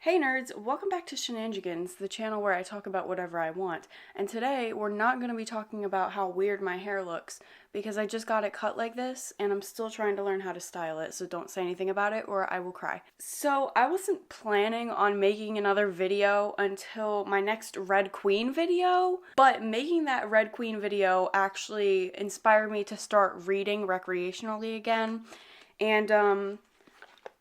Hey nerds, welcome back to Shenanigans, the channel where I talk about whatever I want. And today we're not going to be talking about how weird my hair looks because I just got it cut like this and I'm still trying to learn how to style it, so don't say anything about it or I will cry. So I wasn't planning on making another video until my next Red Queen video, but making that Red Queen video actually inspired me to start reading recreationally again. And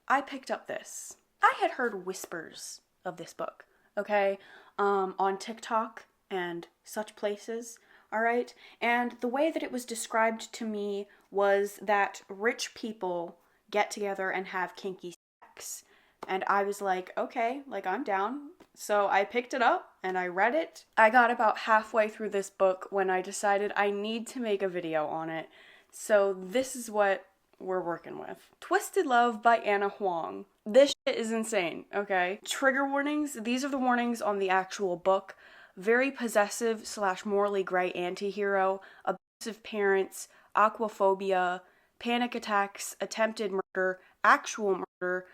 I picked up this. I had heard whispers of this book, okay, on TikTok and such places, all right? And the way that it was described to me was that rich people get together and have kinky sex. And I was like, okay, like I'm down. So I picked it up and I read it. I got about halfway through this book when I decided I need to make a video on it. So this is what we're working with. Twisted Love by Ana Huang. This shit is insane, okay? Trigger warnings. These are the warnings on the actual book. Very possessive / morally gray anti-hero, abusive parents, aquaphobia, panic attacks, attempted murder, actual murder,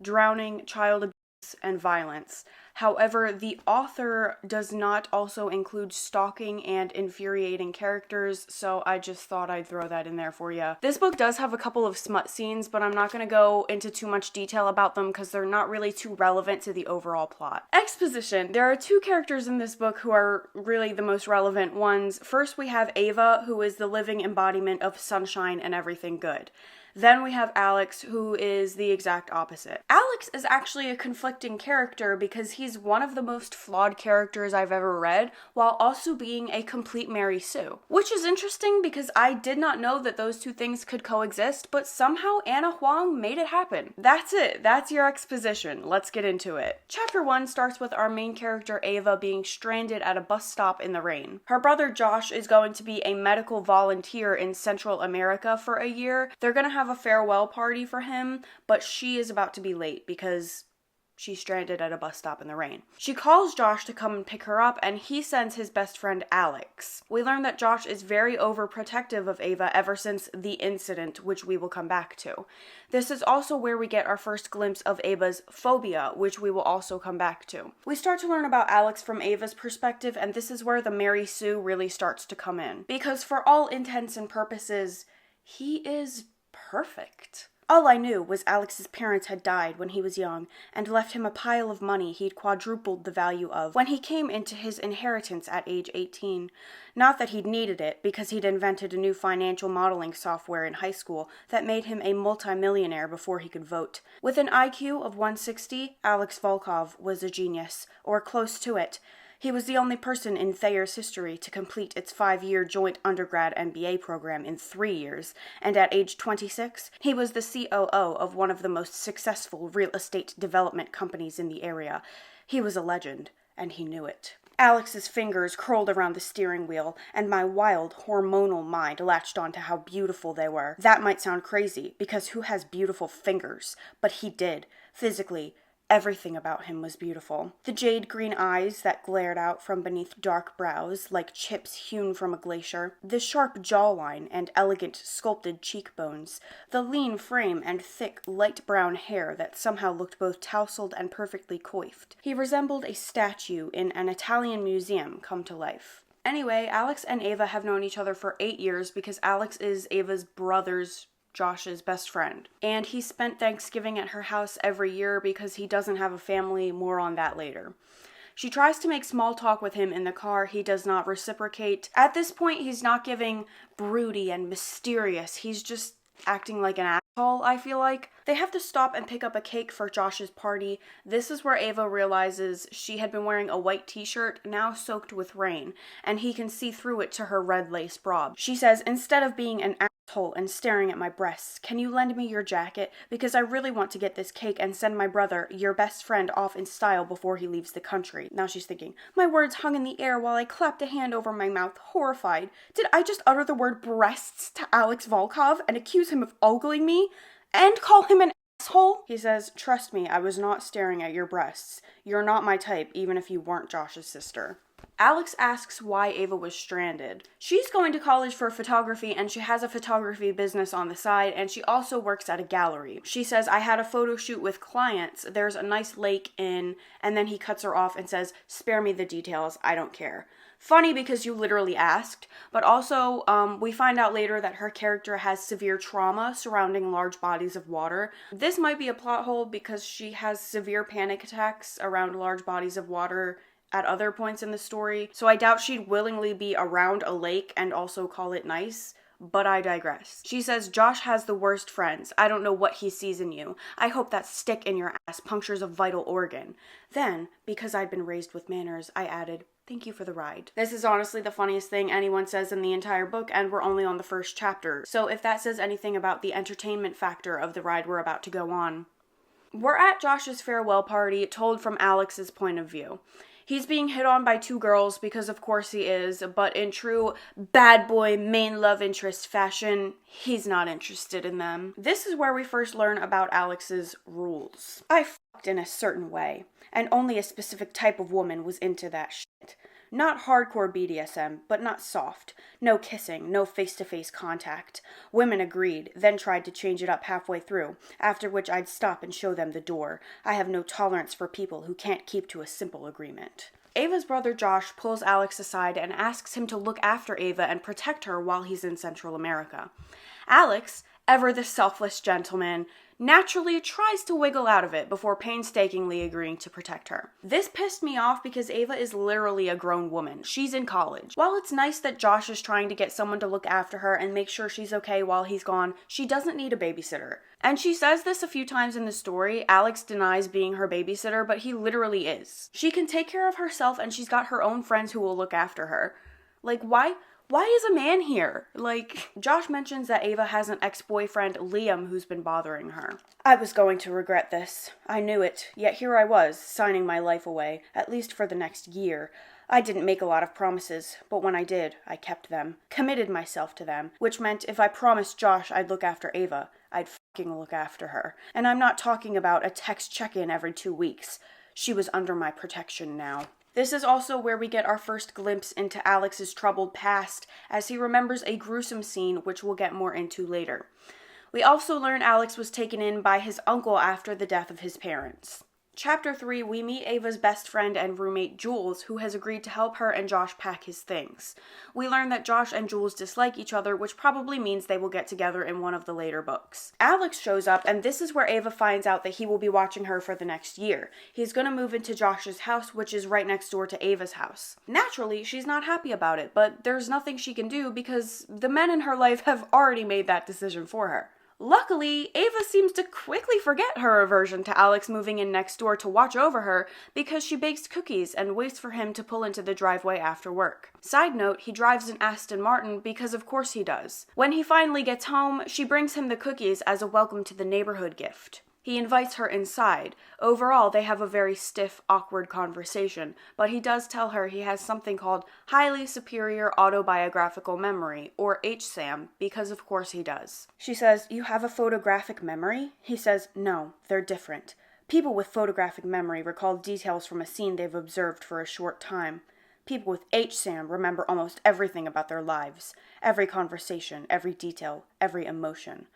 drowning, child abuse, and violence. However, the author does not also include stalking and infuriating characters, so I just thought I'd throw that in there for you. This book does have a couple of smut scenes, but I'm not going to go into too much detail about them because they're not really too relevant to the overall plot. Exposition. There are two characters in this book who are really the most relevant ones. First, we have Ava, who is the living embodiment of sunshine and everything good. Then we have Alex, who is the exact opposite. Alex is actually a conflicting character because he's one of the most flawed characters I've ever read, while also being a complete Mary Sue. Which is interesting because I did not know that those two things could coexist, but somehow Ana Huang made it happen. That's it. That's your exposition. Let's get into it. Chapter 1 starts with our main character Ava being stranded at a bus stop in the rain. Her brother Josh is going to be a medical volunteer in Central America for a year. They're gonna have a farewell party for him, but she is about to be late because she's stranded at a bus stop in the rain. She calls Josh to come and pick her up, and he sends his best friend Alex. We learn that Josh is very overprotective of Ava ever since the incident, which we will come back to. This is also where we get our first glimpse of Ava's phobia, which we will also come back to. We start to learn about Alex from Ava's perspective, and this is where the Mary Sue really starts to come in. Because for all intents and purposes, he is perfect. All I knew was Alex's parents had died when he was young and left him a pile of money he'd quadrupled the value of when he came into his inheritance at age 18. Not that he'd needed it, because he'd invented a new financial modeling software in high school that made him a multimillionaire before he could vote. With an IQ of 160, Alex Volkov was a genius, or close to it. He was the only person in Thayer's history to complete its 5-year joint undergrad MBA program in 3 years, and at age 26, he was the COO of one of the most successful real estate development companies in the area. He was a legend, and he knew it. Alex's fingers curled around the steering wheel, and my wild, hormonal mind latched on to how beautiful they were. That might sound crazy, because who has beautiful fingers? But he did, physically. Everything about him was beautiful. The jade-green eyes that glared out from beneath dark brows like chips hewn from a glacier, the sharp jawline and elegant sculpted cheekbones, the lean frame and thick light brown hair that somehow looked both tousled and perfectly coiffed. He resembled a statue in an Italian museum come to life. Anyway, Alex and Ava have known each other for 8 years because Alex is Ava's brother's Josh's best friend. And he spent Thanksgiving at her house every year because he doesn't have a family. More on that later. She tries to make small talk with him in the car. He does not reciprocate. At this point, he's not giving broody and mysterious. He's just acting like an asshole, I feel like. They have to stop and pick up a cake for Josh's party. This is where Ava realizes she had been wearing a white t-shirt, now soaked with rain, and he can see through it to her red lace bra. She says, "Instead of being an asshole and staring at my breasts, can you lend me your jacket? Because I really want to get this cake and send my brother, your best friend, off in style before he leaves the country." Now she's thinking, my words hung in the air while I clapped a hand over my mouth, horrified. Did I just utter the word breasts to Alex Volkov and accuse him of ogling me? And call him an asshole? He says, "Trust me, I was not staring at your breasts. You're not my type, even if you weren't Josh's sister." Alex asks why Ava was stranded. She's going to college for photography and she has a photography business on the side, and she also works at a gallery. She says, I had a photo shoot with clients. There's a nice lake in, and then he cuts her off and says, spare me the details. I don't care. Funny because you literally asked, but also we find out later that her character has severe trauma surrounding large bodies of water. This might be a plot hole because she has severe panic attacks around large bodies of water at other points in the story, so I doubt she'd willingly be around a lake and also call it nice, but I digress. She says, Josh has the worst friends. I don't know what he sees in you. I hope that stick in your ass punctures a vital organ. Then, because I'd been raised with manners, I added, thank you for the ride. This is honestly the funniest thing anyone says in the entire book, and we're only on the first chapter, so if that says anything about the entertainment factor of the ride we're about to go on. We're at Josh's farewell party, told from Alex's point of view. He's being hit on by two girls because of course he is, but in true bad boy main love interest fashion, he's not interested in them. This is where we first learn about Alex's rules. I fucked in a certain way, and only a specific type of woman was into that shit. Not hardcore BDSM, but not soft. No kissing, no face-to-face contact. Women agreed, then tried to change it up halfway through, after which I'd stop and show them the door. I have no tolerance for people who can't keep to a simple agreement. Ava's brother Josh pulls Alex aside and asks him to look after Ava and protect her while he's in Central America. Alex, ever the selfless gentleman, naturally tries to wiggle out of it before painstakingly agreeing to protect her. This pissed me off because Ava is literally a grown woman. She's in college. While it's nice that Josh is trying to get someone to look after her and make sure she's okay while he's gone, she doesn't need a babysitter. And she says this a few times in the story. Alex denies being her babysitter, but he literally is. She can take care of herself and she's got her own friends who will look after her. Like, why is a man here? Like, Josh mentions that Ava has an ex-boyfriend, Liam, who's been bothering her. I was going to regret this. I knew it, yet here I was, signing my life away, at least for the next year. I didn't make a lot of promises, but when I did, I kept them. Committed myself to them, which meant if I promised Josh I'd look after Ava, I'd fucking look after her. And I'm not talking about a text check-in every 2 weeks. She was under my protection now. This is also where we get our first glimpse into Alex's troubled past, as he remembers a gruesome scene which we'll get more into later. We also learn Alex was taken in by his uncle after the death of his parents. Chapter 3, we meet Ava's best friend and roommate Jules, who has agreed to help her and Josh pack his things. We learn that Josh and Jules dislike each other, which probably means they will get together in one of the later books. Alex shows up, and this is where Ava finds out that he will be watching her for the next year. He's going to move into Josh's house, which is right next door to Ava's house. Naturally, she's not happy about it, but there's nothing she can do because the men in her life have already made that decision for her. Luckily, Ava seems to quickly forget her aversion to Alex moving in next door to watch over her because she bakes cookies and waits for him to pull into the driveway after work. Side note, he drives an Aston Martin because of course he does. When he finally gets home, she brings him the cookies as a welcome to the neighborhood gift. He invites her inside. Overall, they have a very stiff, awkward conversation, but he does tell her he has something called Highly Superior Autobiographical Memory, or HSAM, because of course he does. She says, "You have a photographic memory?" He says, "No, they're different. People with photographic memory recall details from a scene they've observed for a short time. People with HSAM remember almost everything about their lives, every conversation, every detail, every emotion,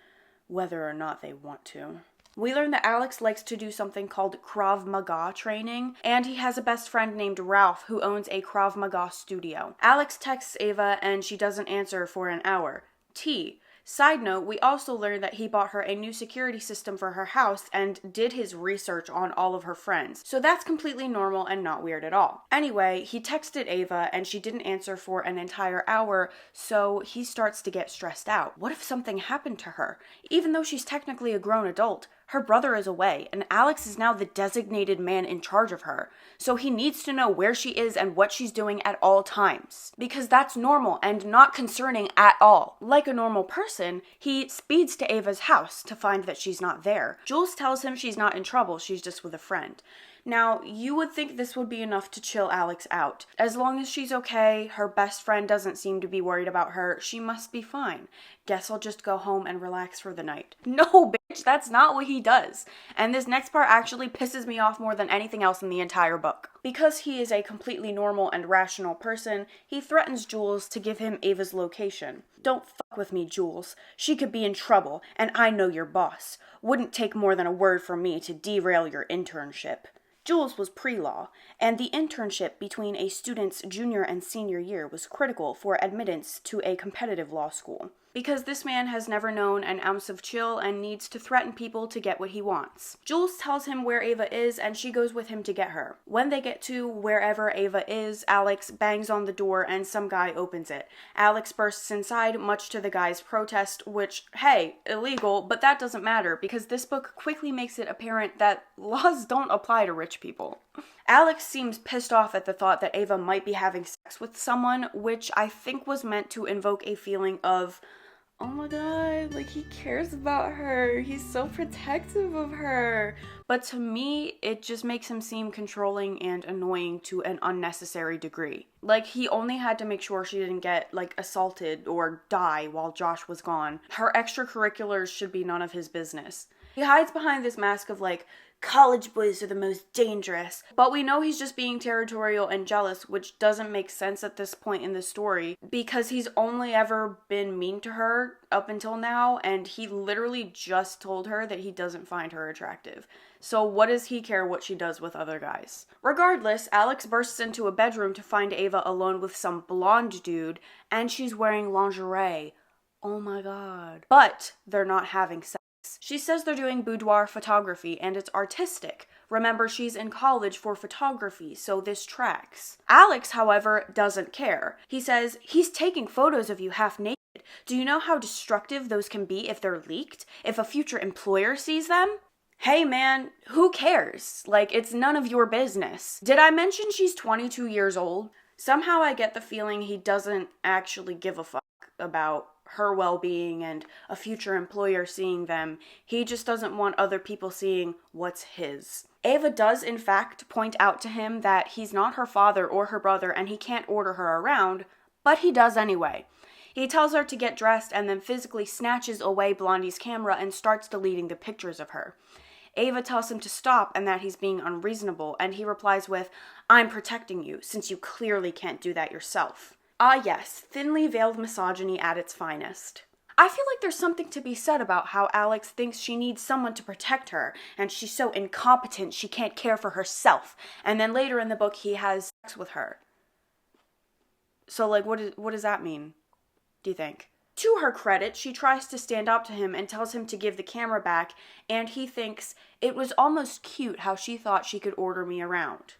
whether or not they want to." We learn that Alex likes to do something called Krav Maga training, and he has a best friend named Ralph who owns a Krav Maga studio. Alex texts Ava and she doesn't answer for an hour. T. Side note, we also learn that he bought her a new security system for her house and did his research on all of her friends. So that's completely normal and not weird at all. Anyway, he texted Ava and she didn't answer for an entire hour, so he starts to get stressed out. What if something happened to her? Even though she's technically a grown adult, her brother is away, and Alex is now the designated man in charge of her, so he needs to know where she is and what she's doing at all times, because that's normal and not concerning at all. Like a normal person, he speeds to Ava's house to find that she's not there. Jules tells him she's not in trouble, she's just with a friend. Now, you would think this would be enough to chill Alex out. As long as she's okay, her best friend doesn't seem to be worried about her, she must be fine. Guess I'll just go home and relax for the night. No, bitch, that's not what he does. And this next part actually pisses me off more than anything else in the entire book. Because he is a completely normal and rational person, he threatens Jules to give him Ava's location. Don't fuck with me, Jules. She could be in trouble, and I know your boss. Wouldn't take more than a word from me to derail your internship. Jules was pre-law, and the internship between a student's junior and senior year was critical for admittance to a competitive law school. Because this man has never known an ounce of chill and needs to threaten people to get what he wants. Jules tells him where Ava is and she goes with him to get her. When they get to wherever Ava is, Alex bangs on the door and some guy opens it. Alex bursts inside, much to the guy's protest, which, hey, illegal, but that doesn't matter because this book quickly makes it apparent that laws don't apply to rich people. Alex seems pissed off at the thought that Ava might be having sex with someone, which I think was meant to invoke a feeling of, oh my god, like he cares about her, he's so protective of her. But to me, it just makes him seem controlling and annoying to an unnecessary degree. Like, he only had to make sure she didn't get, like, assaulted or die while Josh was gone. Her extracurriculars should be none of his business. He hides behind this mask of, like, college boys are the most dangerous. But we know he's just being territorial and jealous, which doesn't make sense at this point in the story because he's only ever been mean to her up until now, and he literally just told her that he doesn't find her attractive. So what does he care what she does with other guys? Regardless, Alex bursts into a bedroom to find Ava alone with some blonde dude, and she's wearing lingerie. Oh my god. But they're not having sex. She says they're doing boudoir photography and it's artistic. Remember, she's in college for photography, so this tracks. Alex, however, doesn't care. He says, he's taking photos of you half naked. Do you know how destructive those can be if they're leaked? If a future employer sees them? Hey man, who cares? Like, it's none of your business. Did I mention she's 22 years old? Somehow I get the feeling he doesn't actually give a fuck about her well-being and a future employer seeing them. He just doesn't want other people seeing what's his. Ava does, in fact, point out to him that he's not her father or her brother and he can't order her around, but he does anyway. He tells her to get dressed and then physically snatches away Blondie's camera and starts deleting the pictures of her. Ava tells him to stop and that he's being unreasonable, and he replies with, "I'm protecting you, since you clearly can't do that yourself." Ah yes, thinly veiled misogyny at its finest. I feel like there's something to be said about how Alex thinks she needs someone to protect her, and she's so incompetent she can't care for herself, and then later in the book he has sex with her. So, like, what does that mean, do you think? To her credit, she tries to stand up to him and tells him to give the camera back, and he thinks, it was almost cute how she thought she could order me around.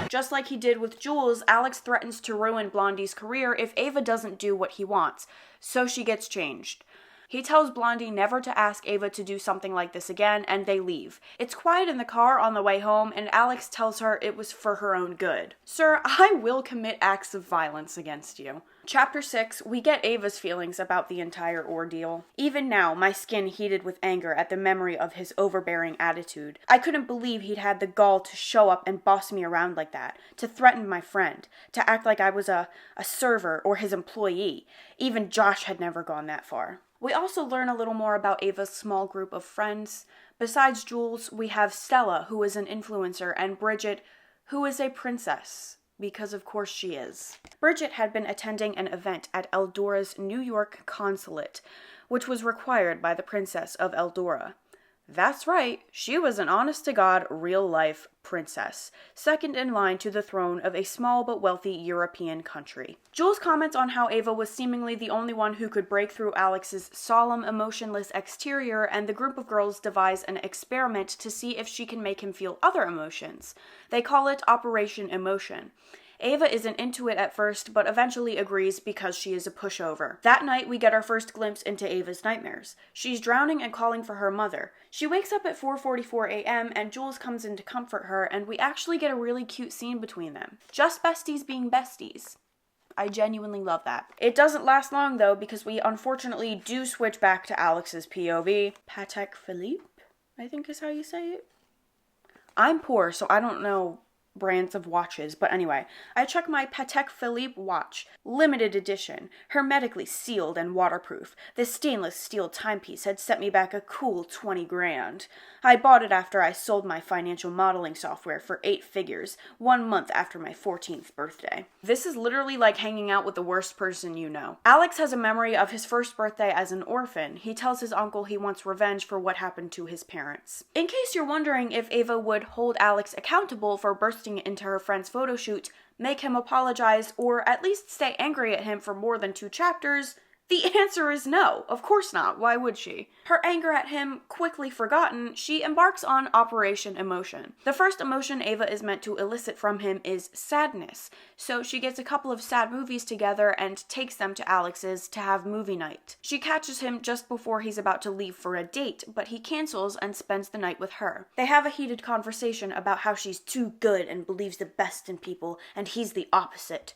Just like he did with Jules, Alex threatens to ruin Blondie's career if Ava doesn't do what he wants, so she gets changed. He tells Blondie never to ask Ava to do something like this again, and they leave. It's quiet in the car on the way home, and Alex tells her it was for her own good. Sir, I will commit acts of violence against you. Chapter 6, we get Ava's feelings about the entire ordeal. Even now, my skin heated with anger at the memory of his overbearing attitude. I couldn't believe he'd had the gall to show up and boss me around like that, to threaten my friend, to act like I was a server or his employee. Even Josh had never gone that far. We also learn a little more about Ava's small group of friends. Besides Jules, we have Stella, who is an influencer, and Bridget, who is a princess. Because of course she is. Bridget had been attending an event at Eldora's New York consulate, which was required by the Princess of Eldora. That's right, she was an honest-to-God, real-life princess, second in line to the throne of a small but wealthy European country. Jules comments on how Ava was seemingly the only one who could break through Alex's solemn, emotionless exterior, and the group of girls devise an experiment to see if she can make him feel other emotions. They call it Operation Emotion. Ava isn't into it at first, but eventually agrees because she is a pushover. That night, we get our first glimpse into Ava's nightmares. She's drowning and calling for her mother. She wakes up at 4:44 a.m. and Jules comes in to comfort her, and we actually get a really cute scene between them. Just besties being besties. I genuinely love that. It doesn't last long though, because we unfortunately do switch back to Alex's POV. Patek Philippe, I think is how you say it. I'm poor, so I don't know brands of watches, but anyway, I check my Patek Philippe watch, limited edition, hermetically sealed and waterproof. This stainless steel timepiece had set me back a cool 20 grand. I bought it after I sold my financial modeling software for 8 figures, 1 month after my 14th birthday. This is literally like hanging out with the worst person you know. Alex has a memory of his first birthday as an orphan. He tells his uncle he wants revenge for what happened to his parents. In case you're wondering if Ava would hold Alex accountable for bursting into her friend's photo shoot, make him apologize, or at least stay angry at him for more than 2 chapters, the answer is no. Of course not. Why would she? Her anger at him quickly forgotten, she embarks on Operation Emotion. The first emotion Ava is meant to elicit from him is sadness, so she gets a couple of sad movies together and takes them to Alex's to have movie night. She catches him just before he's about to leave for a date, but he cancels and spends the night with her. They have a heated conversation about how she's too good and believes the best in people, and he's the opposite.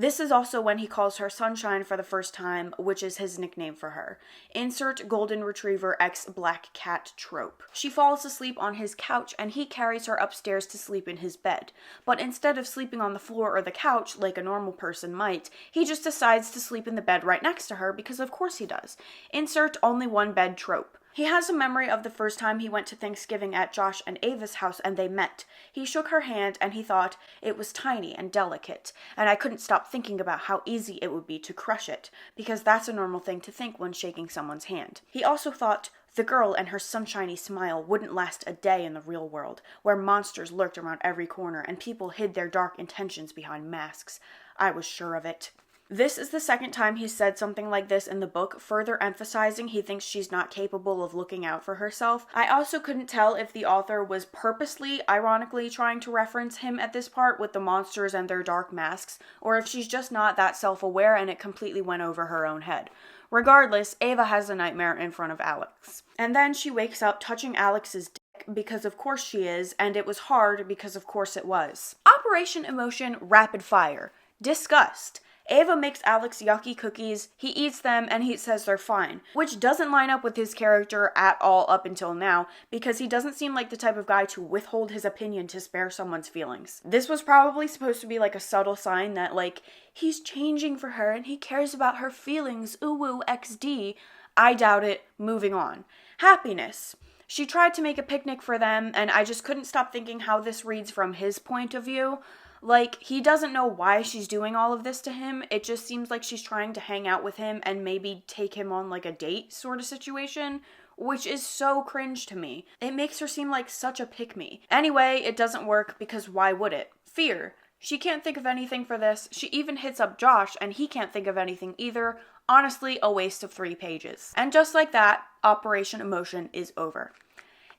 This is also when he calls her Sunshine for the first time, which is his nickname for her. Insert Golden Retriever x Black Cat trope. She falls asleep on his couch and he carries her upstairs to sleep in his bed. But instead of sleeping on the floor or the couch like a normal person might, he just decides to sleep in the bed right next to her because of course he does. Insert only one bed trope. He has a memory of the first time he went to Thanksgiving at Josh and Ava's house and they met. He shook her hand and he thought it was tiny and delicate, and I couldn't stop thinking about how easy it would be to crush it, because that's a normal thing to think when shaking someone's hand. He also thought the girl and her sunshiny smile wouldn't last a day in the real world, where monsters lurked around every corner and people hid their dark intentions behind masks. I was sure of it. This is the second time he's said something like this in the book, further emphasizing he thinks she's not capable of looking out for herself. I also couldn't tell if the author was purposely, ironically, trying to reference him at this part with the monsters and their dark masks, or if she's just not that self-aware and it completely went over her own head. Regardless, Ava has a nightmare in front of Alex. And then she wakes up touching Alex's dick, because of course she is, and it was hard because of course it was. Operation Emotion Rapid Fire. Disgust. Ava makes Alex yucky cookies, he eats them, and he says they're fine, which doesn't line up with his character at all up until now, because he doesn't seem like the type of guy to withhold his opinion to spare someone's feelings. This was probably supposed to be like a subtle sign that, like, he's changing for her and he cares about her feelings, ooh XD. I doubt it. Moving on. Happiness. She tried to make a picnic for them, and I just couldn't stop thinking how this reads from his point of view. Like, he doesn't know why she's doing all of this to him. It just seems like she's trying to hang out with him and maybe take him on like a date sort of situation, which is so cringe to me. It makes her seem like such a pick-me. Anyway, it doesn't work because why would it? Fear. She can't think of anything for this. She even hits up Josh and he can't think of anything either. Honestly, a waste of 3 pages. And just like that, Operation Emotion is over.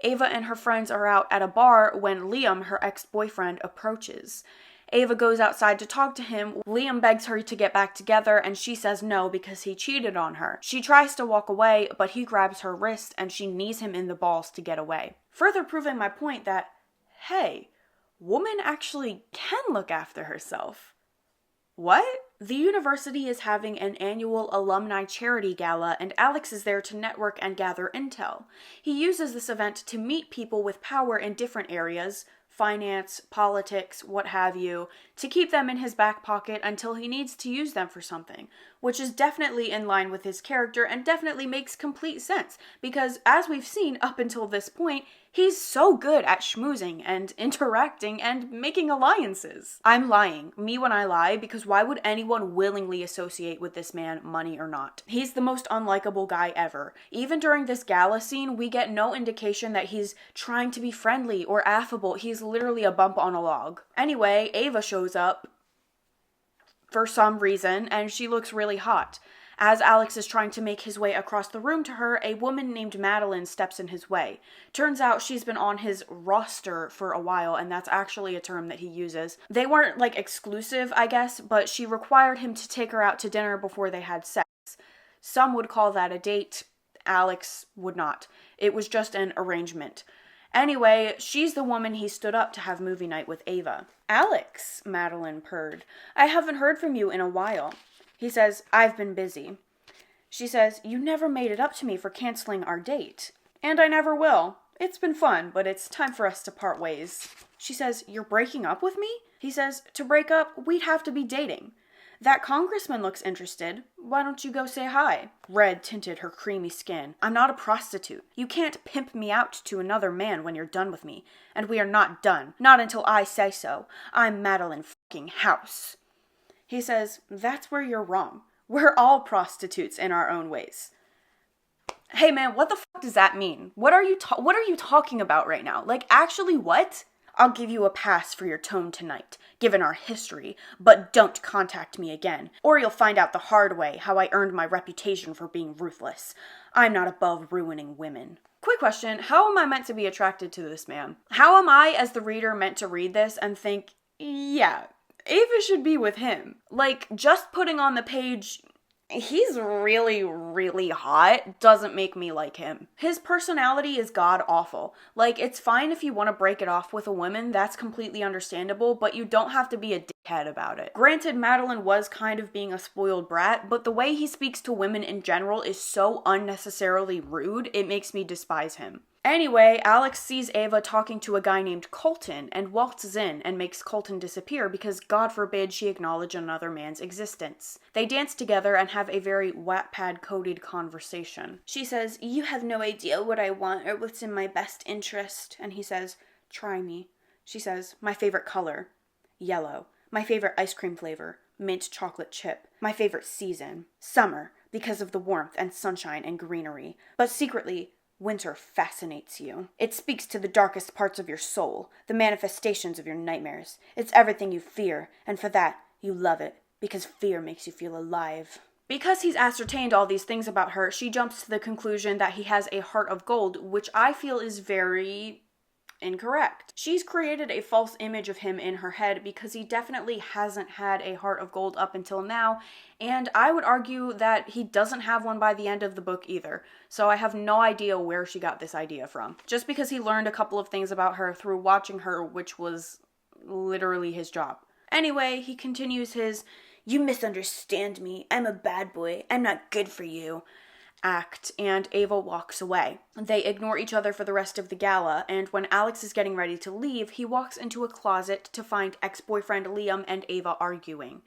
Ava and her friends are out at a bar when Liam, her ex-boyfriend, approaches. Ava goes outside to talk to him. Liam begs her to get back together and she says no because he cheated on her. She tries to walk away, but he grabs her wrist and she knees him in the balls to get away. Further proving my point that, hey, woman actually can look after herself. What? The university is having an annual alumni charity gala and Alex is there to network and gather intel. He uses this event to meet people with power in different areas, finance, politics, what have you, to keep them in his back pocket until he needs to use them for something, which is definitely in line with his character and definitely makes complete sense, because as we've seen up until this point, he's so good at schmoozing and interacting and making alliances. I'm lying, me when I lie, because why would anyone willingly associate with this man, money or not? He's the most unlikable guy ever. Even during this gala scene, we get no indication that he's trying to be friendly or affable. He's literally a bump on a log. Anyway, Ava shows up for some reason, and she looks really hot. As Alex is trying to make his way across the room to her, a woman named Madeline steps in his way. Turns out she's been on his roster for a while, and that's actually a term that he uses. They weren't, like, exclusive, I guess, but she required him to take her out to dinner before they had sex. Some would call that a date. Alex would not. It was just an arrangement. Anyway, she's the woman he stood up to have movie night with Ava. Alex, Madeline purred. I haven't heard from you in a while. He says, I've been busy. She says, you never made it up to me for canceling our date. And I never will. It's been fun, but it's time for us to part ways. She says, you're breaking up with me? He says, to break up, we'd have to be dating. That congressman looks interested. Why don't you go say hi? Red tinted her creamy skin. I'm not a prostitute. You can't pimp me out to another man when you're done with me. And we are not done. Not until I say so. I'm Madeline fucking House. He says, that's where you're wrong. We're all prostitutes in our own ways. Hey man, what the fuck does that mean? What are you talking about right now? Like, actually what? I'll give you a pass for your tone tonight, given our history, but don't contact me again, or you'll find out the hard way how I earned my reputation for being ruthless. I'm not above ruining women. Quick question, how am I meant to be attracted to this man? How am I, as the reader, meant to read this and think, yeah, Ava should be with him? Like, just putting on the page, he's really, really hot, doesn't make me like him. His personality is god-awful. Like, it's fine if you want to break it off with a woman, that's completely understandable, but you don't have to be a dickhead about it. Granted, Madeline was kind of being a spoiled brat, but the way he speaks to women in general is so unnecessarily rude, it makes me despise him. Anyway, Alex sees Ava talking to a guy named Colton and waltzes in and makes Colton disappear because God forbid she acknowledge another man's existence. They dance together and have a very Wattpad-coded conversation. She says, you have no idea what I want or what's in my best interest. And he says, try me. She says, my favorite color, yellow. My favorite ice cream flavor, mint chocolate chip. My favorite season, summer, because of the warmth and sunshine and greenery. But secretly, winter fascinates you. It speaks to the darkest parts of your soul, the manifestations of your nightmares. It's everything you fear, and for that, you love it, because fear makes you feel alive. Because he's ascertained all these things about her, she jumps to the conclusion that he has a heart of gold, which I feel is very incorrect. She's created a false image of him in her head because he definitely hasn't had a heart of gold up until now, and I would argue that he doesn't have one by the end of the book either, so I have no idea where she got this idea from. Just because he learned a couple of things about her through watching her, which was literally his job. Anyway, he continues his, you misunderstand me, I'm a bad boy, I'm not good for you act, and Ava walks away. They ignore each other for the rest of the gala, and when Alex is getting ready to leave, he walks into a closet to find ex-boyfriend Liam and Ava arguing.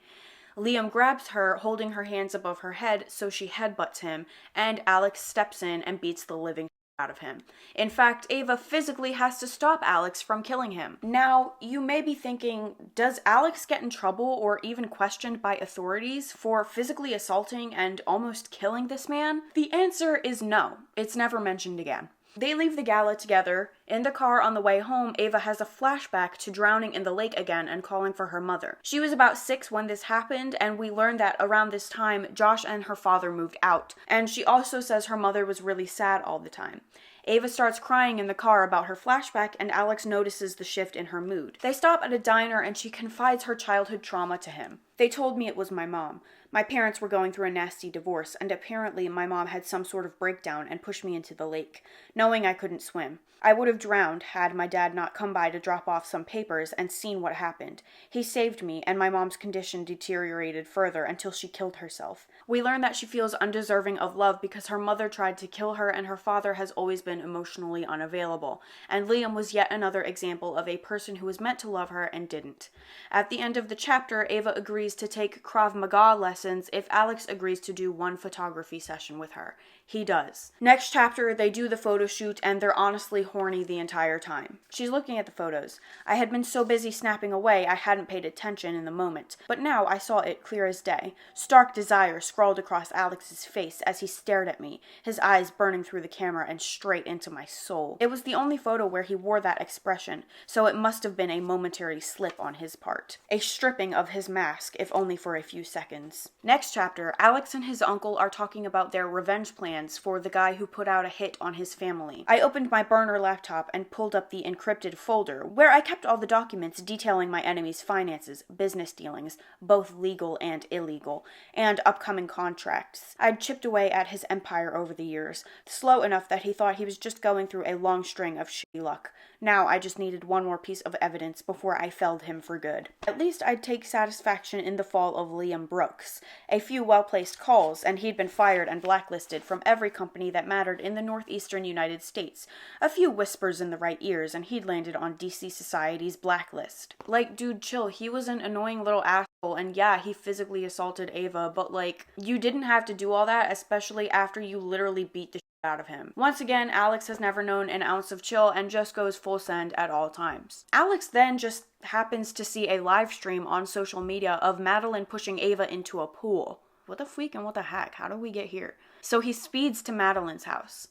Liam grabs her, holding her hands above her head, so she headbutts him, and Alex steps in and beats the living out of him. In fact, Ava physically has to stop Alex from killing him. Now, you may be thinking, does Alex get in trouble or even questioned by authorities for physically assaulting and almost killing this man? The answer is no. It's never mentioned again. They leave the gala together. In the car on the way home, Ava has a flashback to drowning in the lake again and calling for her mother. She was about 6 when this happened, and we learned that around this time, Josh and her father moved out. And she also says her mother was really sad all the time. Ava starts crying in the car about her flashback, and Alex notices the shift in her mood. They stop at a diner, and she confides her childhood trauma to him. They told me it was my mom. My parents were going through a nasty divorce, and apparently my mom had some sort of breakdown and pushed me into the lake, knowing I couldn't swim. I would have drowned had my dad not come by to drop off some papers and seen what happened. He saved me, and my mom's condition deteriorated further until she killed herself. We learn that she feels undeserving of love because her mother tried to kill her and her father has always been emotionally unavailable. And Liam was yet another example of a person who was meant to love her and didn't. At the end of the chapter, Ava agrees to take Krav Maga lessons if Alex agrees to do one photography session with her. He does. Next chapter, they do the photo shoot and they're honestly horny the entire time. She's looking at the photos. I had been so busy snapping away I hadn't paid attention in the moment, but now I saw it clear as day. Stark desire scrawled across Alex's face as he stared at me, his eyes burning through the camera and straight into my soul. It was the only photo where he wore that expression, so it must have been a momentary slip on his part. A stripping of his mask, mask, if only for a few seconds. Next chapter, Alex and his uncle are talking about their revenge plans for the guy who put out a hit on his family. I opened my burner laptop and pulled up the encrypted folder, where I kept all the documents detailing my enemy's finances, business dealings, both legal and illegal, and upcoming contracts. I'd chipped away at his empire over the years, slow enough that he thought he was just going through a long string of shitty luck. Now I just needed one more piece of evidence before I felled him for good. At least I'd take satisfaction in the fall of Liam Brooks. A few well-placed calls, and he'd been fired and blacklisted from every company that mattered in the northeastern United States. A few whispers in the right ears, and he'd landed on DC Society's blacklist. Like, dude, chill. He was an annoying little asshole, and yeah, he physically assaulted Ava, but like, you didn't have to do all that, especially after you literally beat the out of him. Once again, Alex has never known an ounce of chill and just goes full send at all times. Alex then just happens to see a live stream on social media of Madeline pushing Ava into a pool. What the freak and what the heck? How did we get here? So he speeds to Madeline's house.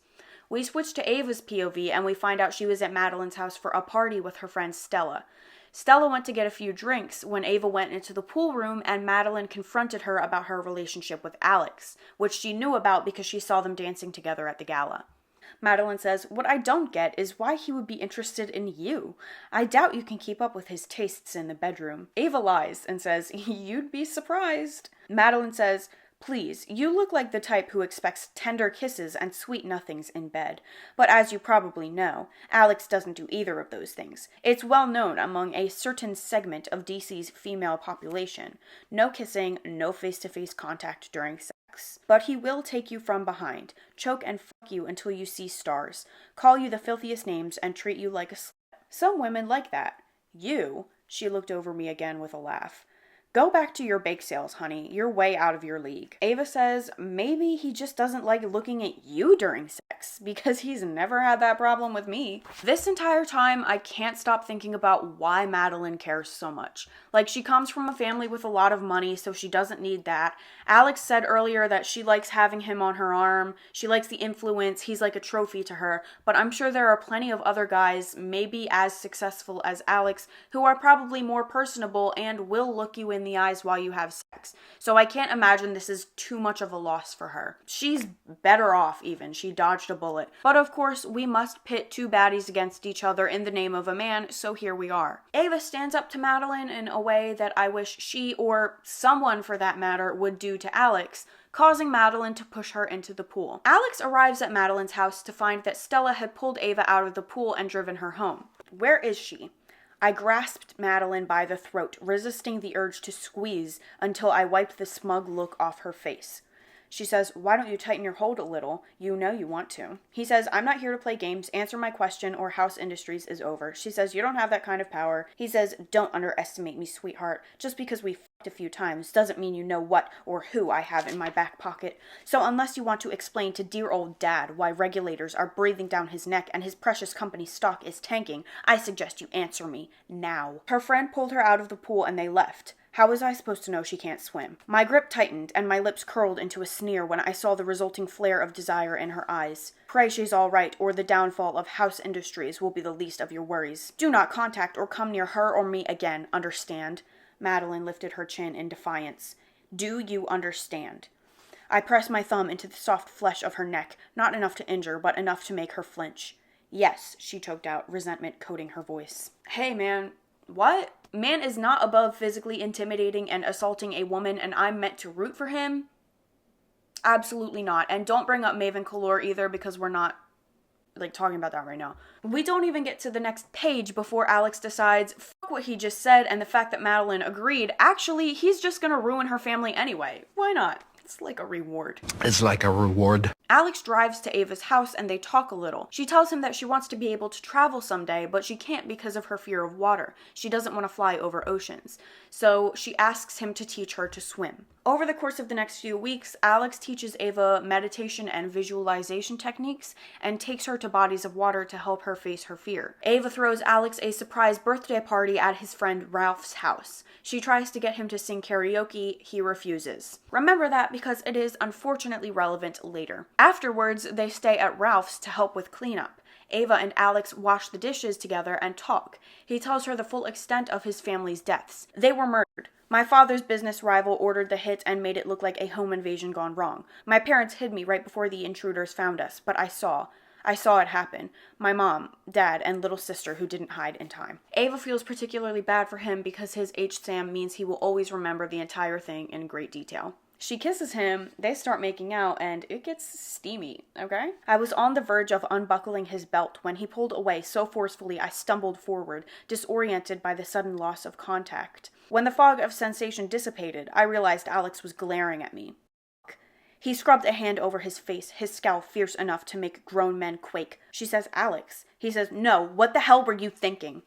We switch to Ava's POV and we find out she was at Madeline's house for a party with her friend Stella. Stella went to get a few drinks when Ava went into the pool room and Madeline confronted her about her relationship with Alex, which she knew about because she saw them dancing together at the gala. Madeline says, "What I don't get is why he would be interested in you. I doubt you can keep up with his tastes in the bedroom." Ava lies and says, "You'd be surprised." Madeline says, "Please, you look like the type who expects tender kisses and sweet nothings in bed. But as you probably know, Alex doesn't do either of those things. It's well known among a certain segment of DC's female population. No kissing, no face-to-face contact during sex. But he will take you from behind, choke and fuck you until you see stars, call you the filthiest names, and treat you like a slut. Some women like that. You," she looked over me again with a laugh, "go back to your bake sales, honey. You're way out of your league." Ava says maybe he just doesn't like looking at you during sex, because he's never had that problem with me. This entire time, I can't stop thinking about why Madeline cares so much. Like, she comes from a family with a lot of money, so she doesn't need that. Alex said earlier that she likes having him on her arm. She likes the influence. He's like a trophy to her. But I'm sure there are plenty of other guys, maybe as successful as Alex, who are probably more personable and will look you in the eyes while you have sex. So I can't imagine this is too much of a loss for her. She's better off even. She dodged a bullet. But of course, we must pit two baddies against each other in the name of a man, so here we are. Ava stands up to Madeline in a way that I wish she, or someone for that matter, would do to Alex, causing Madeline to push her into the pool. Alex arrives at Madeline's house to find that Stella had pulled Ava out of the pool and driven her home. Where is she? I grasped Madeline by the throat, resisting the urge to squeeze until I wiped the smug look off her face. She says, "Why don't you tighten your hold a little? You know you want to." He says, "I'm not here to play games. Answer my question or House Industries is over." She says, "You don't have that kind of power." He says, "Don't underestimate me, sweetheart. Just because we f***ed a few times doesn't mean you know what or who I have in my back pocket. So unless you want to explain to dear old dad why regulators are breathing down his neck and his precious company stock is tanking, I suggest you answer me now." Her friend pulled her out of the pool and they left. How was I supposed to know she can't swim? My grip tightened, and my lips curled into a sneer when I saw the resulting flare of desire in her eyes. "Pray she's all right, or the downfall of House Industries will be the least of your worries. Do not contact or come near her or me again, understand?" Madeline lifted her chin in defiance. "Do you understand?" I pressed my thumb into the soft flesh of her neck, not enough to injure, but enough to make her flinch. "Yes," she choked out, resentment coating her voice. Hey, man. What? Man is not above physically intimidating and assaulting a woman, and I'm meant to root for him? Absolutely not. And don't bring up Maven Kalor either, because we're not, talking about that right now. We don't even get to the next page before Alex decides, fuck what he just said and the fact that Madeline agreed. Actually, he's just gonna ruin her family anyway. Why not? It's like a reward. It's like a reward. Alex drives to Ava's house and they talk a little. She tells him that she wants to be able to travel someday, but she can't because of her fear of water. She doesn't want to fly over oceans. So she asks him to teach her to swim. Over the course of the next few weeks, Alex teaches Ava meditation and visualization techniques and takes her to bodies of water to help her face her fear. Ava throws Alex a surprise birthday party at his friend Ralph's house. She tries to get him to sing karaoke. He refuses. Remember that because it is unfortunately relevant later. Afterwards, they stay at Ralph's to help with cleanup. Ava and Alex wash the dishes together and talk. He tells her the full extent of his family's deaths. They were murdered. My father's business rival ordered the hit and made it look like a home invasion gone wrong. My parents hid me right before the intruders found us, but I saw it happen. My mom, dad, and little sister who didn't hide in time. Ava feels particularly bad for him because his H-Sam means he will always remember the entire thing in great detail. She kisses him, they start making out, and it gets steamy, okay? I was on the verge of unbuckling his belt when he pulled away so forcefully I stumbled forward, disoriented by the sudden loss of contact. When the fog of sensation dissipated, I realized Alex was glaring at me. He scrubbed a hand over his face, his scowl fierce enough to make grown men quake. She says, Alex. He says, no, what the hell were you thinking?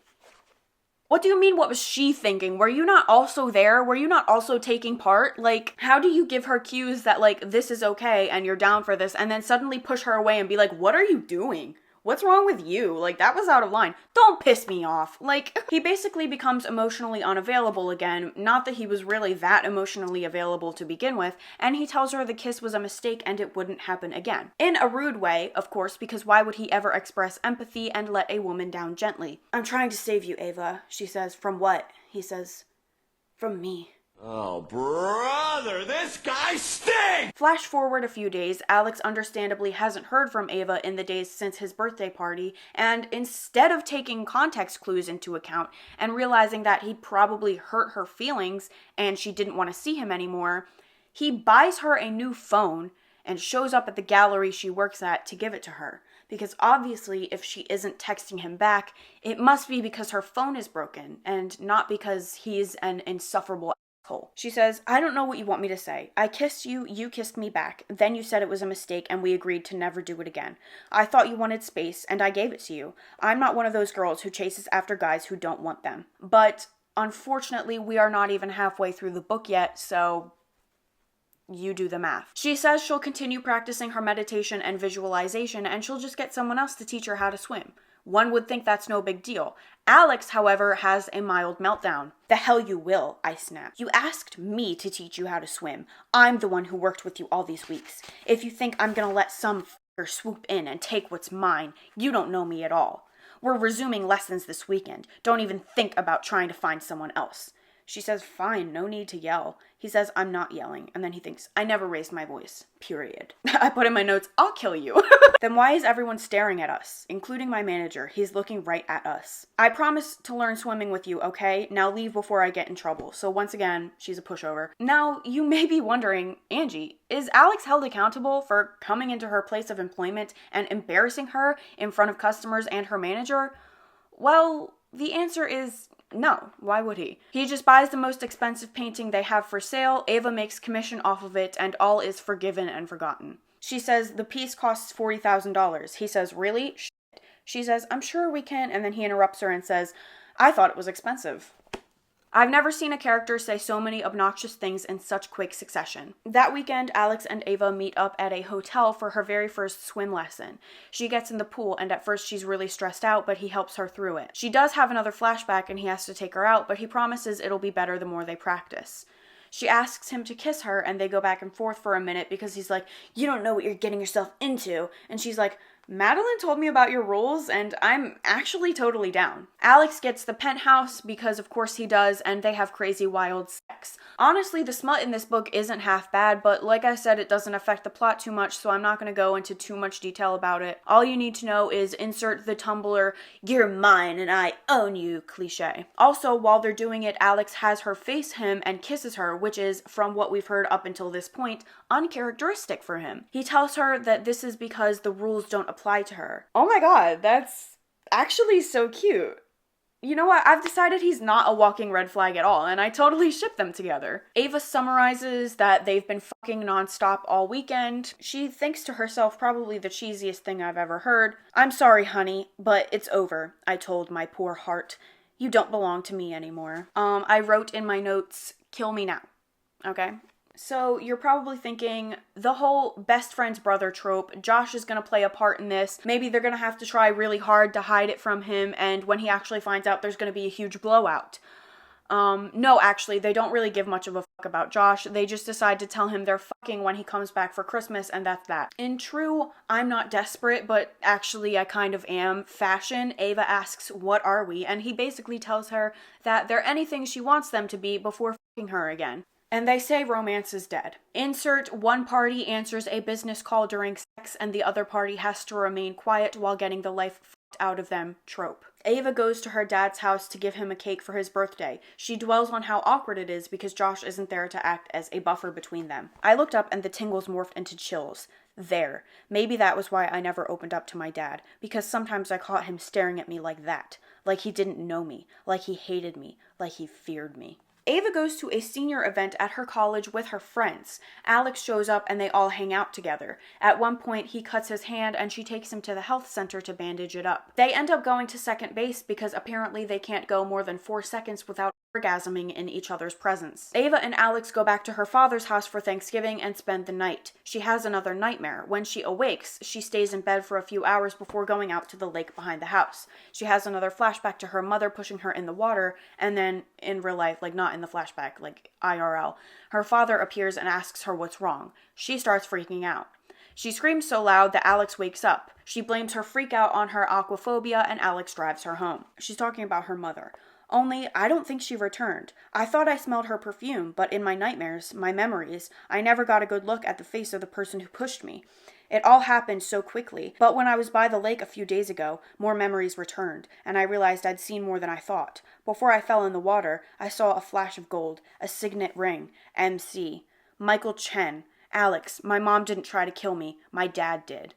What do you mean, what was she thinking? Were you not also there? Were you not also taking part? Like, how do you give her cues that, like, this is okay and you're down for this, and then suddenly push her away and be like, what are you doing? What's wrong with you? Like, that was out of line. Don't piss me off. Like, he basically becomes emotionally unavailable again. Not that he was really that emotionally available to begin with. And he tells her the kiss was a mistake and it wouldn't happen again. In a rude way, of course, because why would he ever express empathy and let a woman down gently? I'm trying to save you, Ava, she says. From what? He says, from me. Oh, brother, this guy stinks! Flash forward a few days, Alex understandably hasn't heard from Ava in the days since his birthday party, and instead of taking context clues into account and realizing that he probably hurt her feelings and she didn't want to see him anymore, he buys her a new phone and shows up at the gallery she works at to give it to her. Because obviously, if she isn't texting him back, it must be because her phone is broken, and not because he's an insufferable asshole. She says, I don't know what you want me to say. I kissed you, you kissed me back, then you said it was a mistake and we agreed to never do it again. I thought you wanted space, and I gave it to you. I'm not one of those girls who chases after guys who don't want them. But, unfortunately, we are not even halfway through the book yet, so you do the math. She says she'll continue practicing her meditation and visualization, and she'll just get someone else to teach her how to swim. One would think that's no big deal. Alex, however, has a mild meltdown. The hell you will, I snap. You asked me to teach you how to swim. I'm the one who worked with you all these weeks. If you think I'm gonna let some f***er swoop in and take what's mine, you don't know me at all. We're resuming lessons this weekend. Don't even think about trying to find someone else. She says, fine, no need to yell. He says, I'm not yelling. And then he thinks, I never raised my voice. Period. I put in my notes, I'll kill you. Then why is everyone staring at us? Including my manager. He's looking right at us. I promise to learn swimming with you, okay? Now leave before I get in trouble. So once again, she's a pushover. Now, you may be wondering, Angie, is Alex held accountable for coming into her place of employment and embarrassing her in front of customers and her manager? Well, the answer is no. Why would he? He just buys the most expensive painting they have for sale, Ava makes commission off of it, and all is forgiven and forgotten. She says, the piece costs $40,000. He says, really? Shit. She says, I'm sure we can, and then he interrupts her and says, I thought it was expensive. I've never seen a character say so many obnoxious things in such quick succession. That weekend, Alex and Ava meet up at a hotel for her very first swim lesson. She gets in the pool, and at first she's really stressed out, but he helps her through it. She does have another flashback, and he has to take her out, but he promises it'll be better the more they practice. She asks him to kiss her, and they go back and forth for a minute because he's like, you don't know what you're getting yourself into. And she's like, Madeline told me about your rules, and I'm actually totally down. Alex gets the penthouse because of course he does, and they have crazy wild sex. Honestly, the smut in this book isn't half bad, but like I said, it doesn't affect the plot too much, so I'm not going to go into too much detail about it. All you need to know is insert the Tumblr, you're mine and I own you cliche. Also, while they're doing it, Alex has her face him and kisses her, which is, from what we've heard up until this point, uncharacteristic for him. He tells her that this is because the rules don't apply to her. Oh my god, that's actually so cute. You know what? I've decided he's not a walking red flag at all, and I totally ship them together. Ava summarizes that they've been fucking nonstop all weekend. She thinks to herself, probably the cheesiest thing I've ever heard. I'm sorry, honey, but it's over, I told my poor heart. You don't belong to me anymore. I wrote in my notes, kill me now. Okay? So you're probably thinking, the whole best friend's brother trope, Josh is going to play a part in this. Maybe they're going to have to try really hard to hide it from him, and when he actually finds out, there's going to be a huge blowout. No, actually, they don't really give much of a fuck about Josh. They just decide to tell him they're fucking when he comes back for Christmas, and that's that. In true, I'm not desperate, but actually I kind of am, fashion, Ava asks, what are we? And he basically tells her that they're anything she wants them to be before her again. And they say romance is dead. Insert one party answers a business call during sex and the other party has to remain quiet while getting the life fucked out of them trope. Ava goes to her dad's house to give him a cake for his birthday. She dwells on how awkward it is because Josh isn't there to act as a buffer between them. I looked up and the tingles morphed into chills. There. Maybe that was why I never opened up to my dad, because sometimes I caught him staring at me like that. Like he didn't know me. Like he hated me. Like he feared me. Ava goes to a senior event at her college with her friends. Alex shows up and they all hang out together. At one point, he cuts his hand and she takes him to the health center to bandage it up. They end up going to second base because apparently they can't go more than 4 seconds without orgasming in each other's presence. Ava and Alex go back to her father's house for Thanksgiving and spend the night. She has another nightmare. When she awakes, she stays in bed for a few hours before going out to the lake behind the house. She has another flashback to her mother pushing her in the water, and then in real life, like not in the flashback, like IRL, her father appears and asks her what's wrong. She starts freaking out. She screams so loud that Alex wakes up. She blames her freak out on her aquaphobia and Alex drives her home. She's talking about her mother. Only, I don't think she returned. I thought I smelled her perfume, but in my nightmares, my memories, I never got a good look at the face of the person who pushed me. It all happened so quickly, but when I was by the lake a few days ago, more memories returned, and I realized I'd seen more than I thought. Before I fell in the water, I saw a flash of gold, a signet ring, MC, Michael Chen, Alex, my mom didn't try to kill me, my dad did.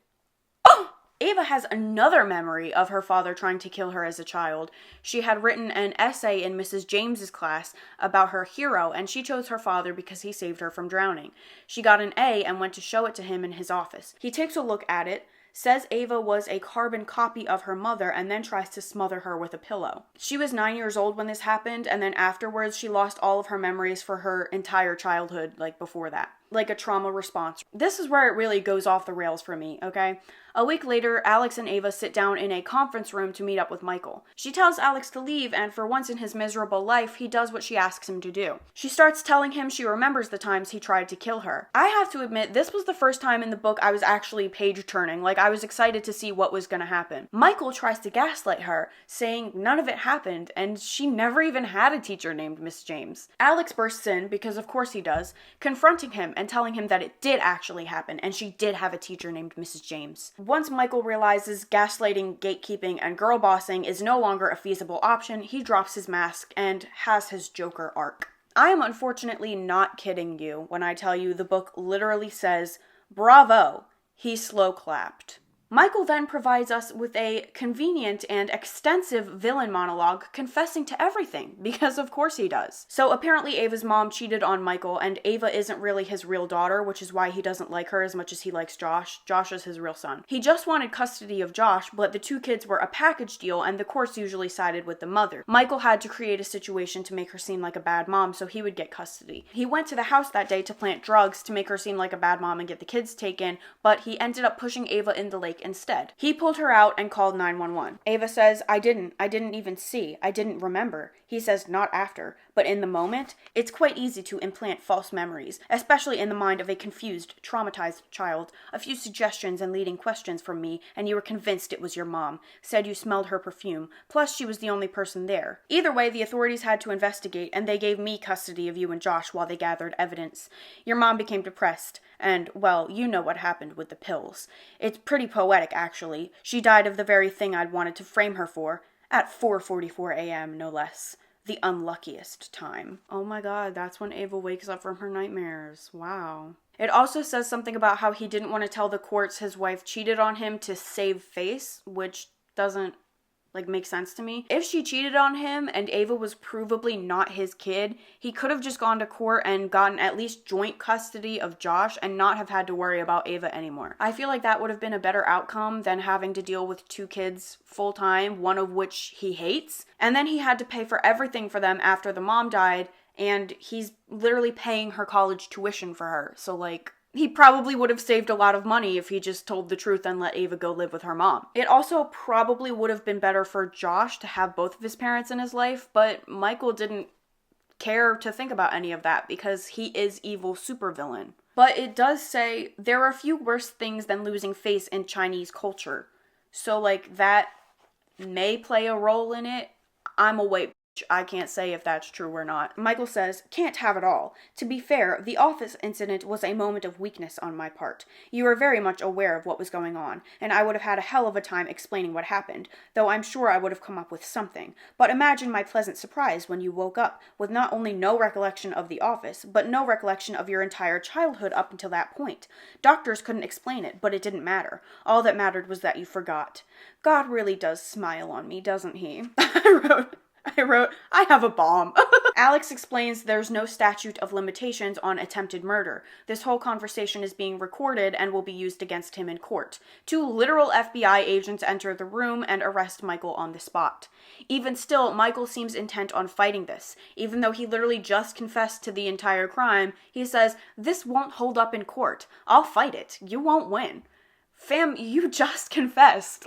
Ava has another memory of her father trying to kill her as a child. She had written an essay in Mrs. James's class about her hero, and she chose her father because he saved her from drowning. She got an A and went to show it to him in his office. He takes a look at it, says Ava was a carbon copy of her mother, and then tries to smother her with a pillow. She was 9 years old when this happened, and then afterwards she lost all of her memories for her entire childhood, like before that. Like a trauma response. This is where it really goes off the rails for me, okay? A week later, Alex and Ava sit down in a conference room to meet up with Michael. She tells Alex to leave, and for once in his miserable life, he does what she asks him to do. She starts telling him she remembers the times he tried to kill her. I have to admit, this was the first time in the book I was actually page-turning, like I was excited to see what was gonna happen. Michael tries to gaslight her, saying none of it happened, and she never even had a teacher named Miss James. Alex bursts in, because of course he does, confronting him and telling him that it did actually happen, and she did have a teacher named Mrs. James. Once Michael realizes gaslighting, gatekeeping, and girl bossing is no longer a feasible option, he drops his mask and has his Joker arc. I am unfortunately not kidding you when I tell you the book literally says, "Bravo, he slow clapped." Michael then provides us with a convenient and extensive villain monologue confessing to everything, because of course he does. So apparently Ava's mom cheated on Michael, and Ava isn't really his real daughter, which is why he doesn't like her as much as he likes Josh. Josh is his real son. He just wanted custody of Josh, but the two kids were a package deal, and the courts usually sided with the mother. Michael had to create a situation to make her seem like a bad mom, so he would get custody. He went to the house that day to plant drugs to make her seem like a bad mom and get the kids taken, but he ended up pushing Ava in the lake instead. He pulled her out and called 911. Ava says, I didn't even see. I didn't remember. He says, not after, but in the moment, it's quite easy to implant false memories, especially in the mind of a confused, traumatized child. A few suggestions and leading questions from me, and you were convinced it was your mom. Said you smelled her perfume. Plus, she was the only person there. Either way, the authorities had to investigate, and they gave me custody of you and Josh while they gathered evidence. Your mom became depressed. And, well, you know what happened with the pills. It's pretty poetic, actually. She died of the very thing I'd wanted to frame her for, at 4:44 a.m., no less. The unluckiest time. Oh my god, that's when Ava wakes up from her nightmares. Wow. It also says something about how he didn't want to tell the courts his wife cheated on him to save face, which doesn't make sense to me. If she cheated on him and Ava was provably not his kid, he could have just gone to court and gotten at least joint custody of Josh and not have had to worry about Ava anymore. I feel like that would have been a better outcome than having to deal with two kids full time, one of which he hates, and then he had to pay for everything for them after the mom died, and he's literally paying her college tuition for her. So he probably would have saved a lot of money if he just told the truth and let Ava go live with her mom. It also probably would have been better for Josh to have both of his parents in his life, but Michael didn't care to think about any of that because he is evil supervillain. But it does say there are a few worse things than losing face in Chinese culture. So that may play a role in it. I'm a white I can't say if that's true or not. Michael says, can't have it all. To be fair, the office incident was a moment of weakness on my part. You were very much aware of what was going on, and I would have had a hell of a time explaining what happened, though I'm sure I would have come up with something. But imagine my pleasant surprise when you woke up, with not only no recollection of the office, but no recollection of your entire childhood up until that point. Doctors couldn't explain it, but it didn't matter. All that mattered was that you forgot. God really does smile on me, doesn't he? I wrote, I have a bomb. Alex explains there's no statute of limitations on attempted murder. This whole conversation is being recorded and will be used against him in court. 2 literal FBI agents enter the room and arrest Michael on the spot. Even still, Michael seems intent on fighting this. Even though he literally just confessed to the entire crime, he says, this won't hold up in court. I'll fight it. You won't win. Fam, you just confessed.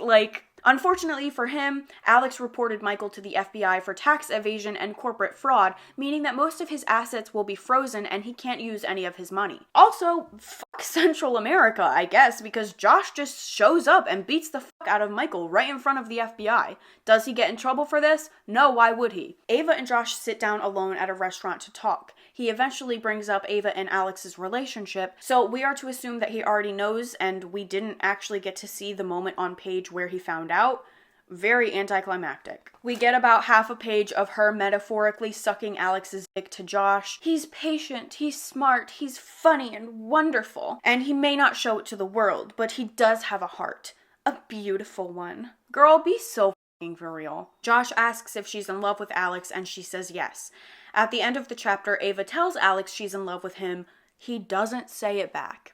Unfortunately for him, Alex reported Michael to the FBI for tax evasion and corporate fraud, meaning that most of his assets will be frozen and he can't use any of his money. Also, fuck Central America, I guess, because Josh just shows up and beats the fuck out of Michael right in front of the FBI. Does he get in trouble for this? No, why would he? Ava and Josh sit down alone at a restaurant to talk. He eventually brings up Ava and Alex's relationship, so we are to assume that he already knows, and we didn't actually get to see the moment on page where he found out. Very anticlimactic. We get about half a page of her metaphorically sucking Alex's dick to Josh. He's patient, he's smart, he's funny and wonderful, and he may not show it to the world, but he does have a heart. A beautiful one. Girl, be so f***ing for real. Josh asks if she's in love with Alex, and she says yes. At the end of the chapter, Ava tells Alex she's in love with him. He doesn't say it back.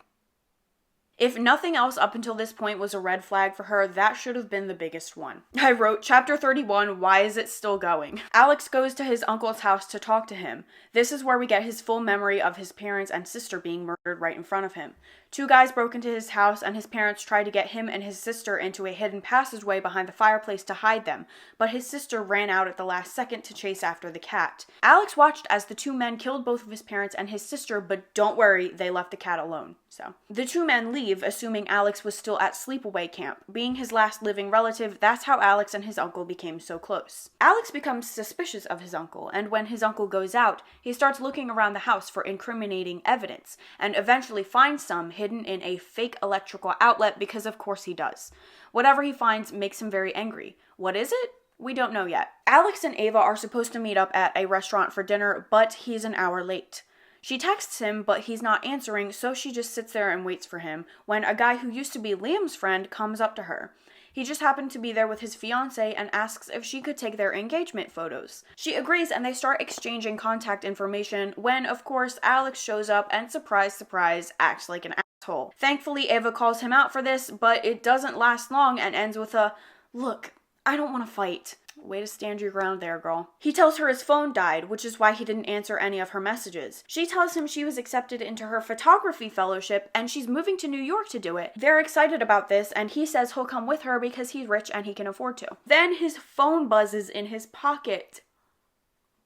If nothing else up until this point was a red flag for her, that should have been the biggest one. I wrote, Chapter 31, why is it still going? Alex goes to his uncle's house to talk to him. This is where we get his full memory of his parents and sister being murdered right in front of him. 2 guys broke into his house, and his parents tried to get him and his sister into a hidden passageway behind the fireplace to hide them, but his sister ran out at the last second to chase after the cat. Alex watched as the 2 men killed both of his parents and his sister, but don't worry, they left the cat alone. So the 2 men leave, assuming Alex was still at sleepaway camp. Being his last living relative, that's how Alex and his uncle became so close. Alex becomes suspicious of his uncle, and when his uncle goes out, he starts looking around the house for incriminating evidence, and eventually finds some hidden in a fake electrical outlet because of course he does. Whatever he finds makes him very angry. What is it? We don't know yet. Alex and Ava are supposed to meet up at a restaurant for dinner, but he's an hour late. She texts him, but he's not answering, so she just sits there and waits for him when a guy who used to be Liam's friend comes up to her. He just happened to be there with his fiancée and asks if she could take their engagement photos. She agrees and they start exchanging contact information when, of course, Alex shows up and surprise, surprise, acts like an asshole. Thankfully, Ava calls him out for this, but it doesn't last long and ends with a, look, I don't want to fight. Way to stand your ground there, girl. He tells her his phone died, which is why he didn't answer any of her messages. She tells him she was accepted into her photography fellowship and she's moving to New York to do it. They're excited about this and he says he'll come with her because he's rich and he can afford to. Then his phone buzzes in his pocket.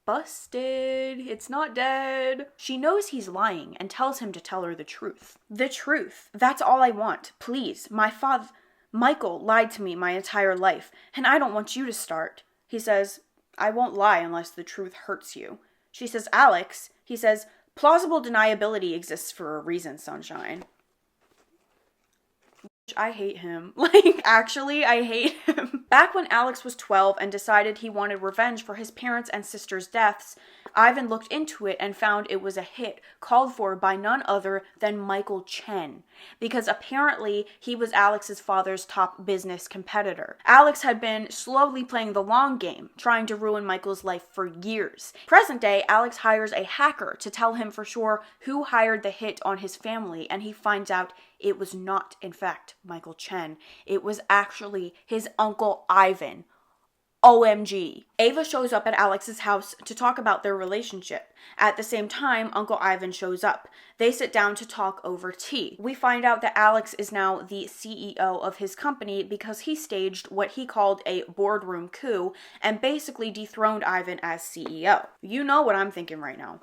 Busted. It's not dead. She knows he's lying and tells him to tell her the truth. The truth. That's all I want. Please. Michael lied to me my entire life, and I don't want you to start. He says, I won't lie unless the truth hurts you. She says, Alex. He says, plausible deniability exists for a reason, sunshine. I hate him. Actually, I hate him. Back when Alex was 12 and decided he wanted revenge for his parents' and sister's deaths, Ivan looked into it and found it was a hit called for by none other than Michael Chen, because apparently he was Alex's father's top business competitor. Alex had been slowly playing the long game, trying to ruin Michael's life for years. Present day, Alex hires a hacker to tell him for sure who hired the hit on his family, and he finds out it was not, in fact, Michael Chen. It was actually his uncle Ivan. OMG. Ava shows up at Alex's house to talk about their relationship. At the same time, Uncle Ivan shows up. They sit down to talk over tea. We find out that Alex is now the CEO of his company because he staged what he called a boardroom coup and basically dethroned Ivan as CEO. You know what I'm thinking right now.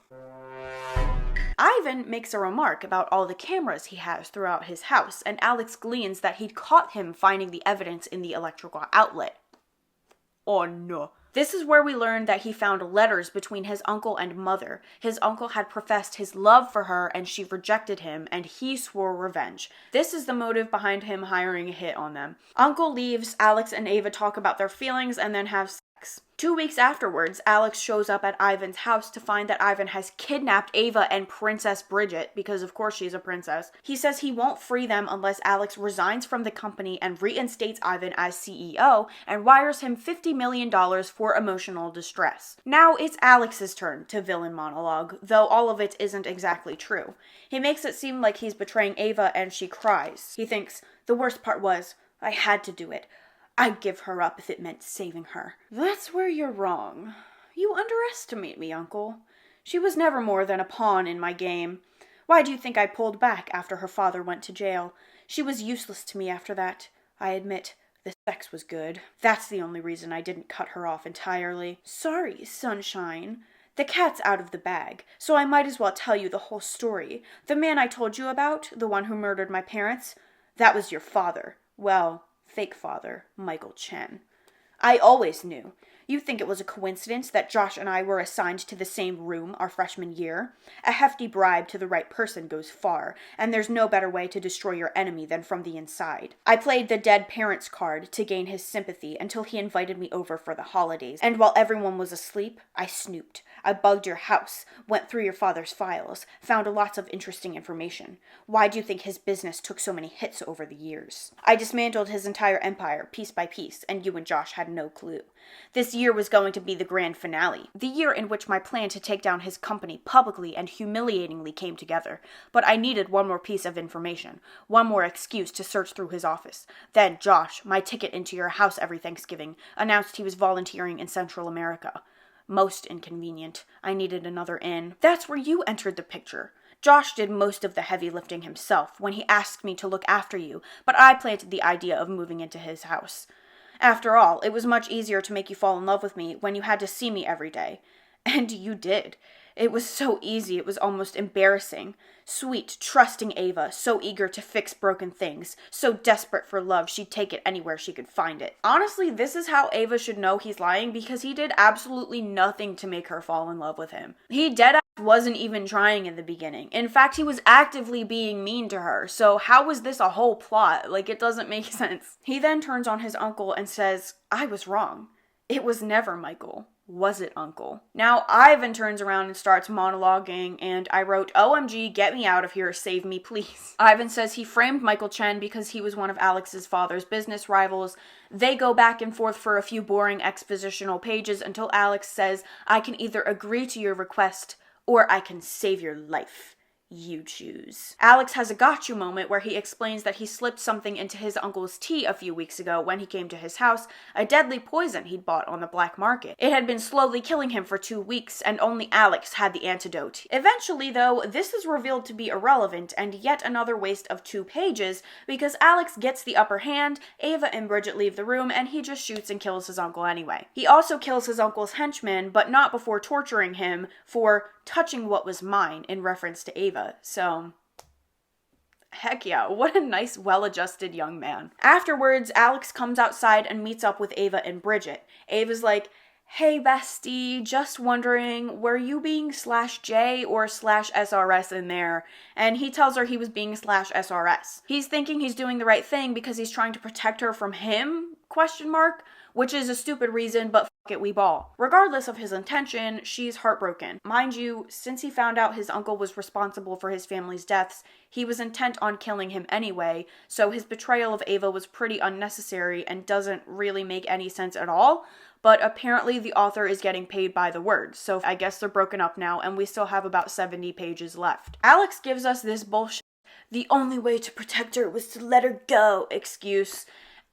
Ivan makes a remark about all the cameras he has throughout his house, and Alex gleans that he'd caught him finding the evidence in the electrical outlet. Oh no. This is where we learn that he found letters between his uncle and mother. His uncle had professed his love for her and she rejected him, and he swore revenge. This is the motive behind him hiring a hit on them. Uncle leaves, Alex and Ava talk about their feelings and then have sex. 2 weeks afterwards, Alex shows up at Ivan's house to find that Ivan has kidnapped Ava and Princess Bridget, because of course she's a princess. He says he won't free them unless Alex resigns from the company and reinstates Ivan as CEO and wires him $50 million for emotional distress. Now it's Alex's turn to villain monologue, though all of it isn't exactly true. He makes it seem like he's betraying Ava and she cries. He thinks, the worst part was, I had to do it. I'd give her up if it meant saving her. That's where you're wrong. You underestimate me, Uncle. She was never more than a pawn in my game. Why do you think I pulled back after her father went to jail? She was useless to me after that. I admit, the sex was good. That's the only reason I didn't cut her off entirely. Sorry, sunshine. The cat's out of the bag, so I might as well tell you the whole story. The man I told you about, the one who murdered my parents, that was your father. Well, fake father, Michael Chen. I always knew. You think it was a coincidence that Josh and I were assigned to the same room our freshman year? A hefty bribe to the right person goes far, and there's no better way to destroy your enemy than from the inside. I played the dead parents card to gain his sympathy until he invited me over for the holidays, and while everyone was asleep, I snooped. I bugged your house, went through your father's files, found lots of interesting information. Why do you think his business took so many hits over the years? I dismantled his entire empire piece by piece, and you and Josh had no clue. This year was going to be the grand finale, the year in which my plan to take down his company publicly and humiliatingly came together. But I needed one more piece of information, one more excuse to search through his office. Then Josh, my ticket into your house every Thanksgiving, announced he was volunteering in Central America. Most inconvenient. I needed another in. That's where you entered the picture. Josh did most of the heavy lifting himself when he asked me to look after you, but I planted the idea of moving into his house. After all, it was much easier to make you fall in love with me when you had to see me every day. And you did. It was so easy, it was almost embarrassing. Sweet, trusting Ava, so eager to fix broken things, so desperate for love she'd take it anywhere she could find it. Honestly, this is how Ava should know he's lying, because he did absolutely nothing to make her fall in love with him. He deadass wasn't even trying in the beginning. In fact, he was actively being mean to her, so how was this a whole plot? It doesn't make sense. He then turns on his uncle and says, I was wrong. It was never Michael. Was it, Uncle? Now Ivan turns around and starts monologuing, and I wrote, OMG, get me out of here, save me, please. Ivan says he framed Michael Chen because he was one of Alex's father's business rivals. They go back and forth for a few boring expositional pages until Alex says, I can either agree to your request or I can save your life. You choose. Alex has a got you moment where he explains that he slipped something into his uncle's tea a few weeks ago when he came to his house, a deadly poison he'd bought on the black market. It had been slowly killing him for 2 weeks, and only Alex had the antidote. Eventually, though, this is revealed to be irrelevant and yet another waste of 2 pages, because Alex gets the upper hand, Ava and Bridget leave the room, and he just shoots and kills his uncle anyway. He also kills his uncle's henchman, but not before torturing him for touching what was mine, in reference to Ava. So, heck yeah, what a nice, well-adjusted young man. Afterwards, Alex comes outside and meets up with Ava and Bridget. Ava's like, hey bestie, just wondering, were you being /J or /SRS in there? And he tells her he was being /SRS. He's thinking he's doing the right thing because he's trying to protect her from him? ? Which is a stupid reason, but fuck it, we ball. Regardless of his intention, she's heartbroken. Mind you, since he found out his uncle was responsible for his family's deaths, he was intent on killing him anyway, so his betrayal of Ava was pretty unnecessary and doesn't really make any sense at all. But apparently the author is getting paid by the word, so I guess they're broken up now, and we still have about 70 pages left. Alex gives us this bullshit, the only way to protect her was to let her go excuse.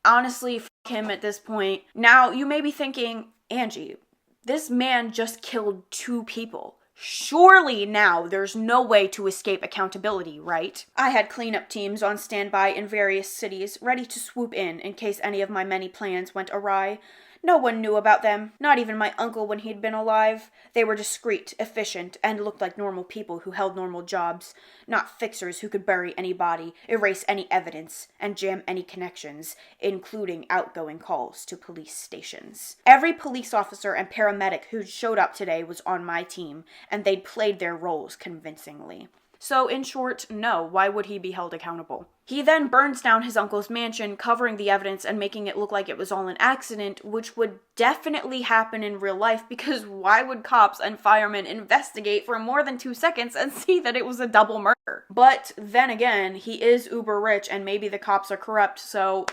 Honestly, f*** him at this point. Now, you may be thinking, Angie, this man just killed 2 people. Surely now there's no way to escape accountability, right? I had cleanup teams on standby in various cities, ready to swoop in case any of my many plans went awry. No one knew about them, not even my uncle when he'd been alive. They were discreet, efficient, and looked like normal people who held normal jobs, not fixers who could bury any body, erase any evidence, and jam any connections, including outgoing calls to police stations. Every police officer and paramedic who showed up today was on my team, and they'd played their roles convincingly. So, in short, no, why would he be held accountable? He then burns down his uncle's mansion, covering the evidence and making it look like it was all an accident, which would definitely happen in real life because why would cops and firemen investigate for more than 2 seconds and see that it was a double murder? But then again, he is uber rich and maybe the cops are corrupt, so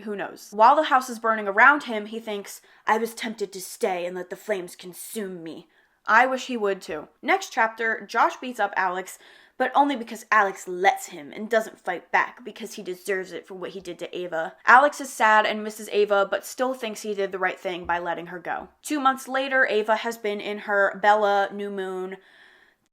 who knows? While the house is burning around him, he thinks, I was tempted to stay and let the flames consume me. I wish he would too. Next chapter, Josh beats up Alex, but only because Alex lets him and doesn't fight back because he deserves it for what he did to Ava. Alex is sad and misses Ava, but still thinks he did the right thing by letting her go. 2 months later, Ava has been in her Bella New Moon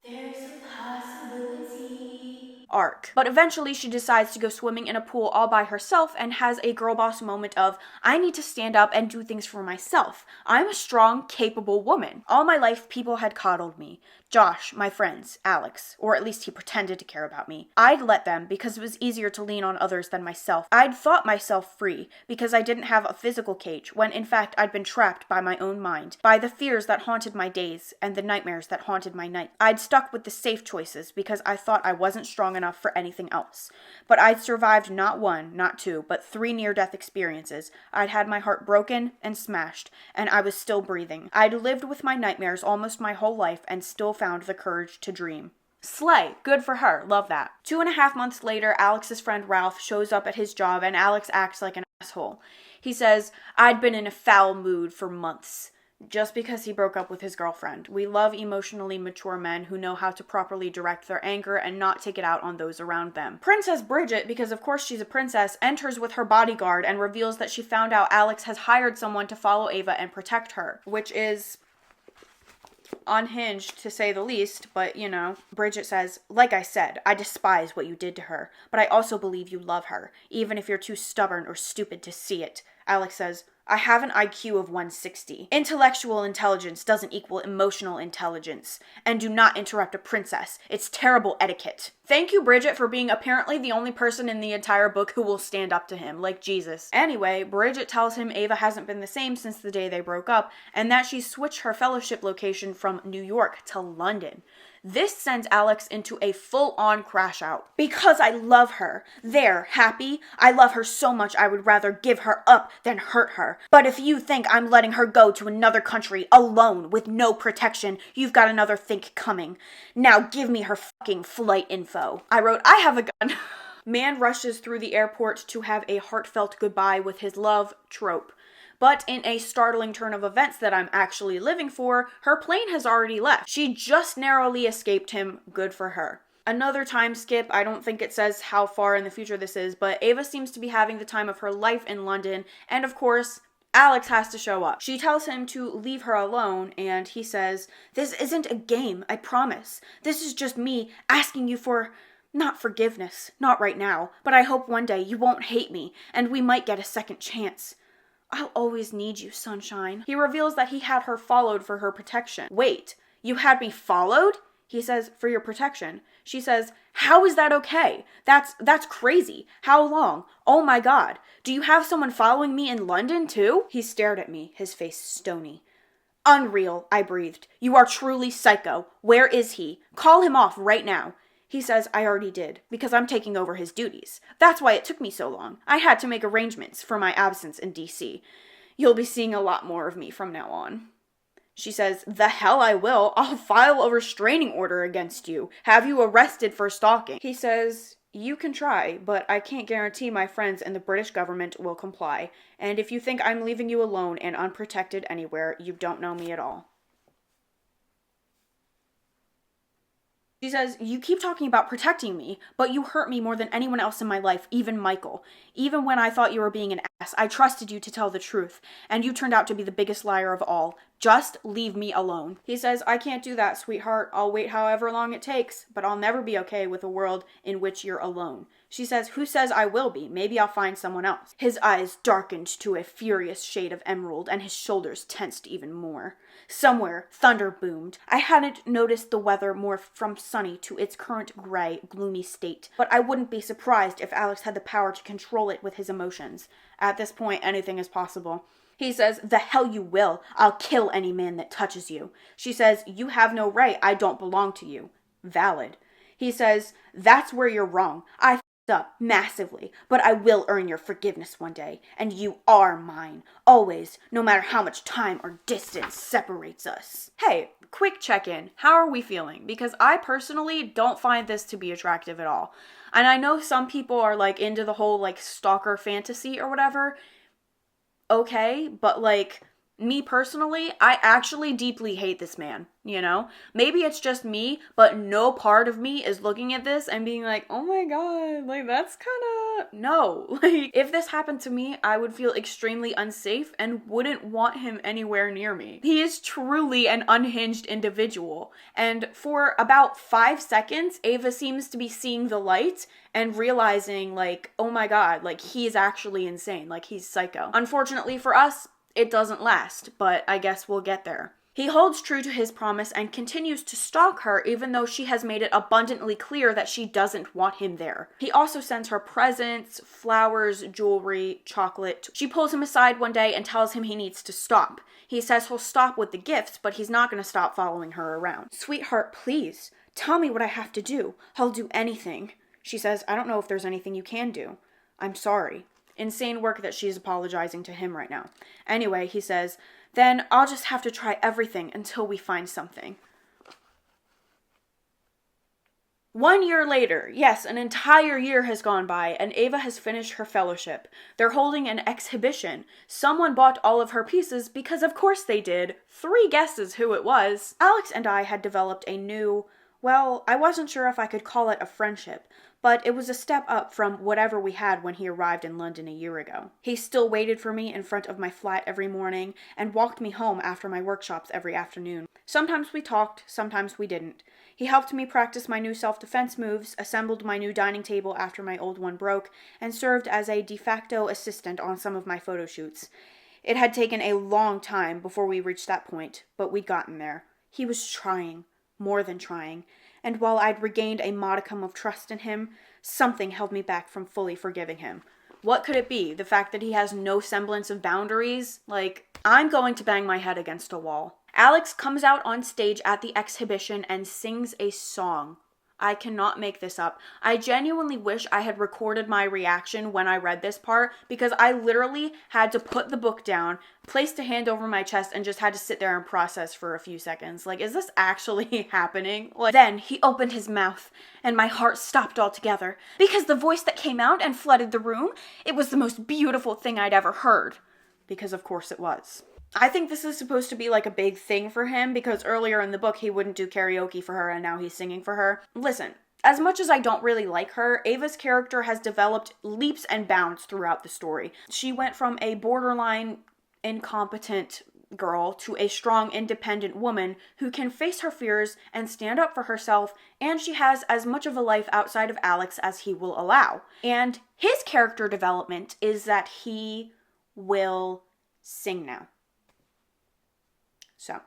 There's a possibility arc. But eventually she decides to go swimming in a pool all by herself and has a girl boss moment of, I need to stand up and do things for myself. I'm a strong, capable woman. All my life, people had coddled me. Josh, my friends, Alex, or at least he pretended to care about me. I'd let them because it was easier to lean on others than myself. I'd thought myself free because I didn't have a physical cage, when in fact I'd been trapped by my own mind, by the fears that haunted my days and the nightmares that haunted my night. I'd stuck with the safe choices because I thought I wasn't strong enough for anything else. But I'd survived not 1, not 2, but 3 near-death experiences. I'd had my heart broken and smashed, and I was still breathing. I'd lived with my nightmares almost my whole life and still found the courage to dream. Slay. Good for her. Love that. 2.5 months later, Alex's friend Ralph shows up at his job and Alex acts like an asshole. He says, I'd been in a foul mood for months. Just because he broke up with his girlfriend. We love emotionally mature men who know how to properly direct their anger and not take it out on those around them. Princess Bridget, because of course she's a princess, enters with her bodyguard and reveals that she found out Alex has hired someone to follow Ava and protect her, which is unhinged to say the least, but you know. Bridget says, like I said, I despise what you did to her, but I also believe you love her, even if you're too stubborn or stupid to see it. Alex says, I have an IQ of 160. Intellectual intelligence doesn't equal emotional intelligence. And do not interrupt a princess. It's terrible etiquette. Thank you, Bridget, for being apparently the only person in the entire book who will stand up to him, like Jesus. Anyway, Bridget tells him Ava hasn't been the same since the day they broke up, and that she's switched her fellowship location from New York to London. This sends Alex into a full-on crash out. Because I love her. There, happy? I love her so much I would rather give her up than hurt her. But if you think I'm letting her go to another country alone with no protection, you've got another think coming. Now give me her fucking flight info. I wrote, I have a gun. Man rushes through the airport to have a heartfelt goodbye with his love trope. But in a startling turn of events that I'm actually living for, her plane has already left. She just narrowly escaped him. Good for her. Another time skip, I don't think it says how far in the future this is, but Ava seems to be having the time of her life in London, and of course, Alex has to show up. She tells him to leave her alone, and he says, this isn't a game, I promise. This is just me asking you for, not forgiveness, not right now, but I hope one day you won't hate me, and we might get a second chance. I'll always need you, sunshine. He reveals that he had her followed for her protection. Wait, you had me followed? He says, for your protection. She says, how is that okay? That's crazy. How long? Oh my God. Do you have someone following me in London too? He stared at me, his face stony. Unreal, I breathed. You are truly psycho. Where is he? Call him off right now. He says, I already did, because I'm taking over his duties. That's why it took me so long. I had to make arrangements for my absence in D.C. You'll be seeing a lot more of me from now on. She says, the hell I will. I'll file a restraining order against you. Have you arrested for stalking. He says, you can try, but I can't guarantee my friends and the British government will comply. And if you think I'm leaving you alone and unprotected anywhere, you don't know me at all. She says, you keep talking about protecting me, but you hurt me more than anyone else in my life, even Michael. Even when I thought you were being an ass, I trusted you to tell the truth, and you turned out to be the biggest liar of all. Just leave me alone. He says, I can't do that, sweetheart. I'll wait however long it takes, but I'll never be okay with a world in which you're alone. She says, who says I will be? Maybe I'll find someone else. His eyes darkened to a furious shade of emerald, and his shoulders tensed even more. Somewhere, thunder boomed. I hadn't noticed the weather morph from sunny to its current gray, gloomy state, but I wouldn't be surprised if Alex had the power to control it with his emotions. At this point, anything is possible. He says, the hell you will. I'll kill any man that touches you. She says, you have no right. I don't belong to you. Valid. He says, that's where you're wrong. I f***ed up massively, but I will earn your forgiveness one day, and you are mine. Always, no matter how much time or distance separates us. Hey, quick check-in. How are we feeling? Because I personally don't find this to be attractive at all. And I know some people are like into the whole like stalker fantasy or whatever. Okay, but like me personally, I actually deeply hate this man, you know? Maybe it's just me, but no part of me is looking at this and being like, oh my god, like that's kinda... No. Like, if this happened to me, I would feel extremely unsafe and wouldn't want him anywhere near me. He is truly an unhinged individual, and for about 5 seconds, Ava seems to be seeing the light and realizing like, oh my god, like he's actually insane, like he's psycho. Unfortunately for us, it doesn't last, but I guess we'll get there. He holds true to his promise and continues to stalk her even though she has made it abundantly clear that she doesn't want him there. He also sends her presents, flowers, jewelry, chocolate. She pulls him aside one day and tells him he needs to stop. He says he'll stop with the gifts, but he's not going to stop following her around. Sweetheart, please, tell me what I have to do. I'll do anything. She says, I don't know if there's anything you can do. I'm sorry. Insane work that she's apologizing to him right now. Anyway, he says, then I'll just have to try everything until we find something. 1 year later, yes, an entire year has gone by, and Ava has finished her fellowship. They're holding an exhibition. Someone bought all of her pieces because of course they did. 3 guesses who it was. Alex and I had developed a new, well, I wasn't sure if I could call it a friendship, but it was a step up from whatever we had when he arrived in London a year ago. He still waited for me in front of my flat every morning and walked me home after my workshops every afternoon. Sometimes we talked, sometimes we didn't. He helped me practice my new self-defense moves, assembled my new dining table after my old one broke, and served as a de facto assistant on some of my photo shoots. It had taken a long time before we reached that point, but we'd gotten there. He was trying, more than trying, and while I'd regained a modicum of trust in him, something held me back from fully forgiving him. What could it be? The fact that he has no semblance of boundaries? Like, I'm going to bang my head against a wall. Alex comes out on stage at the exhibition and sings a song. I cannot make this up. I genuinely wish I had recorded my reaction when I read this part, because I literally had to put the book down, placed a hand over my chest, and just had to sit there and process for a few seconds. Like, is this actually happening? Like, then he opened his mouth, and my heart stopped altogether, because the voice that came out and flooded the room, it was the most beautiful thing I'd ever heard. Because of course it was. I think this is supposed to be like a big thing for him because earlier in the book he wouldn't do karaoke for her and now he's singing for her. Listen, as much as I don't really like her, Ava's character has developed leaps and bounds throughout the story. She went from a borderline incompetent girl to a strong, independent woman who can face her fears and stand up for herself, and she has as much of a life outside of Alex as he will allow. And his character development is that he will sing now. So,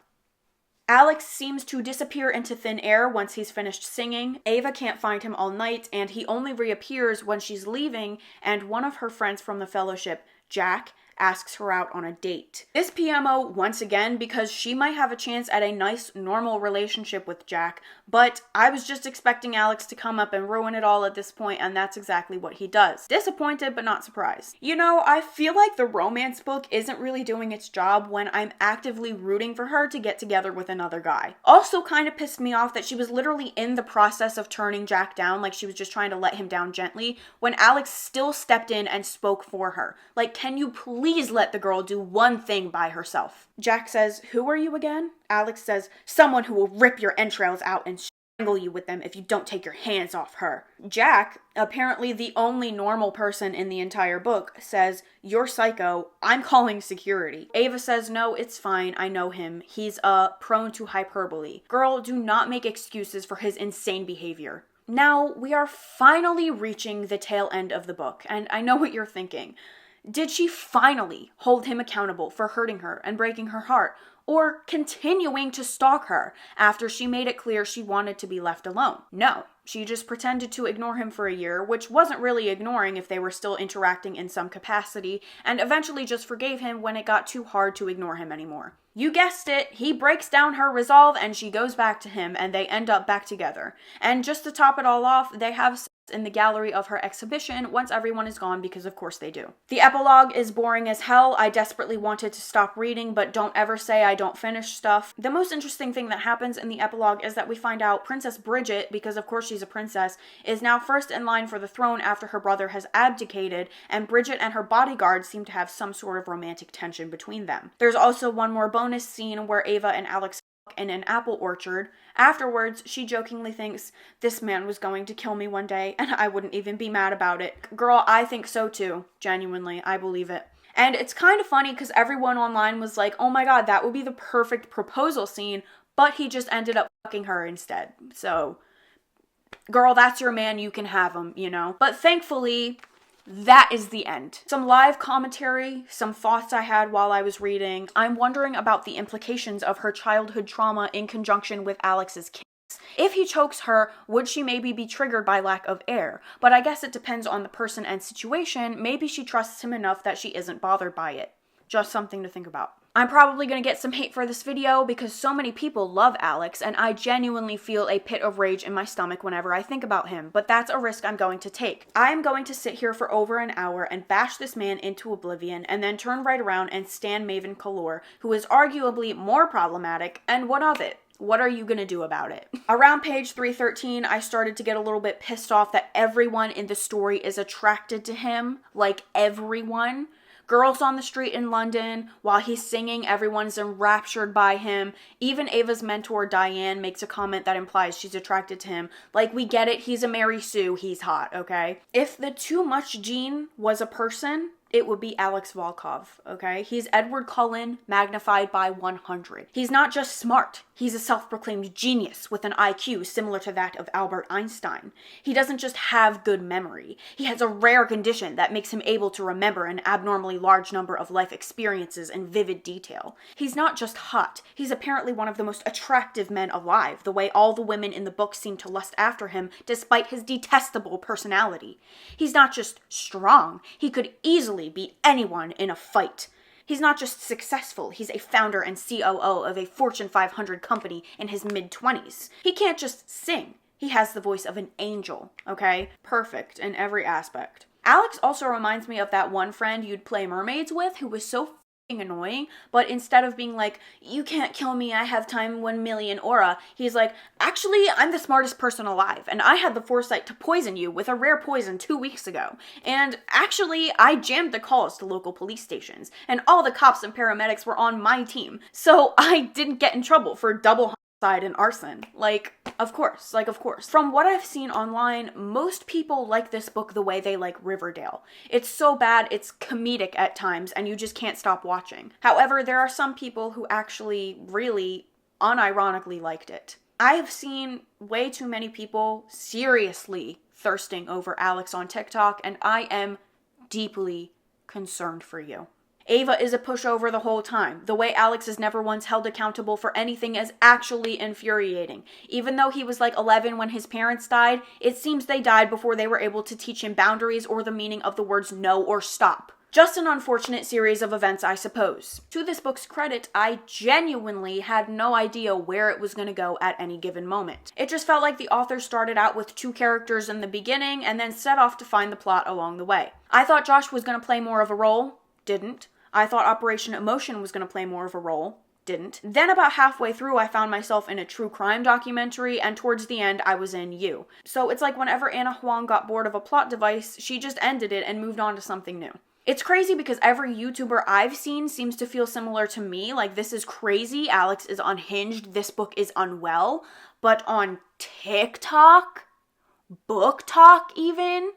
Alex seems to disappear into thin air once he's finished singing. Ava can't find him all night, and he only reappears when she's leaving, and one of her friends from the fellowship, Jack, asks her out on a date. This PMO once again because she might have a chance at a nice, normal relationship with Jack, but I was just expecting Alex to come up and ruin it all at this point, and that's exactly what he does. Disappointed, but not surprised. You know, I feel like the romance book isn't really doing its job when I'm actively rooting for her to get together with another guy. Also kind of pissed me off that she was literally in the process of turning Jack down, like she was just trying to let him down gently, when Alex still stepped in and spoke for her. Like, can you please let the girl do one thing by herself? Jack says, "Who are you again?" Alex says, "Someone who will rip your entrails out and strangle you with them if you don't take your hands off her. Jack, apparently the only normal person in the entire book, says, "You're psycho, I'm calling security." Ava says, "No, it's fine, I know him. He's, prone to hyperbole." Girl, do not make excuses for his insane behavior. Now, we are finally reaching the tail end of the book, and I know what you're thinking. Did she finally hold him accountable for hurting her and breaking her heart, or continuing to stalk her after she made it clear she wanted to be left alone? No, she just pretended to ignore him for a year, which wasn't really ignoring if they were still interacting in some capacity, and eventually just forgave him when it got too hard to ignore him anymore. You guessed it, he breaks down her resolve and she goes back to him and they end up back together. And just to top it all off, they have sex in the gallery of her exhibition once everyone is gone, because of course they do. The epilogue is boring as hell. I desperately wanted to stop reading, but don't ever say I don't finish stuff. The most interesting thing that happens in the epilogue is that we find out Princess Bridget, because of course she's a princess, is now first in line for the throne after her brother has abdicated, and Bridget and her bodyguard seem to have some sort of romantic tension between them. There's also one more bonus scene where Ava and Alex in an apple orchard. Afterwards, she jokingly thinks, "This man was going to kill me one day, and I wouldn't even be mad about it." Girl, I think so too. Genuinely, I believe it. And it's kind of funny because everyone online was like, "Oh my god, that would be the perfect proposal scene," but he just ended up fucking her instead. So, girl, that's your man, you can have him, you know? But thankfully, that is the end. Some live commentary, some thoughts I had while I was reading. I'm wondering about the implications of her childhood trauma in conjunction with Alex's kiss. If he chokes her, would she maybe be triggered by lack of air? But I guess it depends on the person and situation. Maybe she trusts him enough that she isn't bothered by it. Just something to think about. I'm probably going to get some hate for this video because so many people love Alex, and I genuinely feel a pit of rage in my stomach whenever I think about him, but that's a risk I'm going to take. I'm going to sit here for over an hour and bash this man into oblivion, and then turn right around and stan Maven Kalor, who is arguably more problematic, and what of it? What are you gonna do about it? Around page 313, I started to get a little bit pissed off that everyone in the story is attracted to him. Like, everyone. Girls on the street in London, while he's singing, everyone's enraptured by him. Even Ava's mentor, Diane, makes a comment that implies she's attracted to him. Like, we get it, he's a Mary Sue, he's hot, okay? If the too much gene was a person, it would be Alex Volkov, okay? He's Edward Cullen magnified by 100. He's not just smart, he's a self-proclaimed genius with an IQ similar to that of Albert Einstein. He doesn't just have good memory. He has a rare condition that makes him able to remember an abnormally large number of life experiences in vivid detail. He's not just hot, he's apparently one of the most attractive men alive, the way all the women in the book seem to lust after him despite his detestable personality. He's not just strong, he could easily beat anyone in a fight. He's not just successful, he's a founder and COO of a Fortune 500 company in his mid-20s. He can't just sing. He has the voice of an angel, okay? Perfect in every aspect. Alex also reminds me of that one friend you'd play mermaids with who was so annoying, but instead of being like, "You can't kill me, I have time 1,000,000 aura," he's like, "Actually, I'm the smartest person alive, and I had the foresight to poison you with a rare poison 2 weeks ago. And actually, I jammed the calls to local police stations, and all the cops and paramedics were on my team, so I didn't get in trouble for double homicide and arson." Of course. From what I've seen online, most people like this book the way they like Riverdale. It's so bad, it's comedic at times, and you just can't stop watching. However, there are some people who actually really unironically liked it. I have seen way too many people seriously thirsting over Alex on TikTok, and I am deeply concerned for you. Ava is a pushover the whole time. The way Alex is never once held accountable for anything is actually infuriating. Even though he was like 11 when his parents died, it seems they died before they were able to teach him boundaries or the meaning of the words no or stop. Just an unfortunate series of events, I suppose. To this book's credit, I genuinely had no idea where it was going to go at any given moment. It just felt like the author started out with 2 characters in the beginning and then set off to find the plot along the way. I thought Josh was going to play more of a role. Didn't. I thought Operation Emotion was going to play more of a role. Didn't. Then about halfway through, I found myself in a true crime documentary, and towards the end, I was in You. So it's like whenever Ana Huang got bored of a plot device, she just ended it and moved on to something new. It's crazy because every YouTuber I've seen seems to feel similar to me, like this is crazy, Alex is unhinged, this book is unwell. But on TikTok, BookTok even,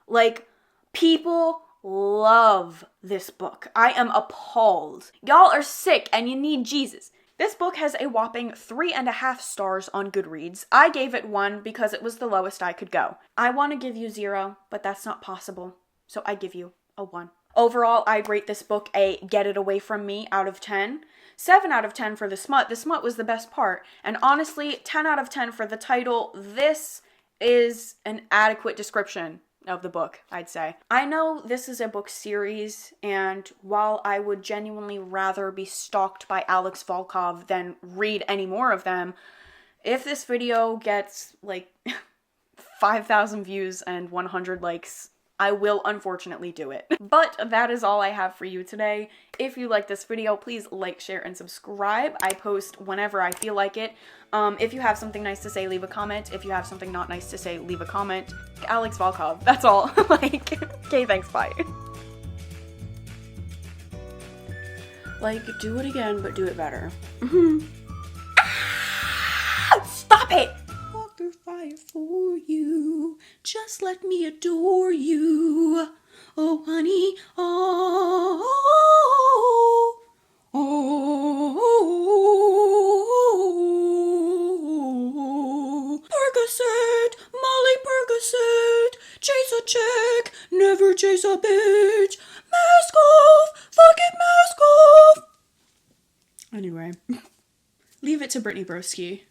like, people love this book. I am appalled. Y'all are sick and you need Jesus. This book has a whopping 3.5 stars on Goodreads. I gave it 1 because it was the lowest I could go. I want to give you 0, but that's not possible. So I give you a 1. Overall, I'd rate this book a get it away from me out of 10. 7 out of 10 for the smut. The smut was the best part. And honestly, 10 out of 10 for the title. This is an adequate description of the book, I'd say. I know this is a book series, and while I would genuinely rather be stalked by Alex Volkov than read any more of them, if this video gets like 5,000 views and 100 likes, I will unfortunately do it. But that is all I have for you today. If you like this video, please like, share, and subscribe. I post whenever I feel like it. If you have something nice to say, leave a comment. If you have something not nice to say, leave a comment. Alex Volkov, that's all. Like, okay, thanks, bye. Like, do it again, but do it better. Stop it! Walk through fire for you. Just let me adore you. Oh, honey. Oh, oh, oh. Percocet, Molly Percocet. Chase a chick, never chase a bitch. Mask off, fucking mask off. Anyway, leave it to Brittany Broski.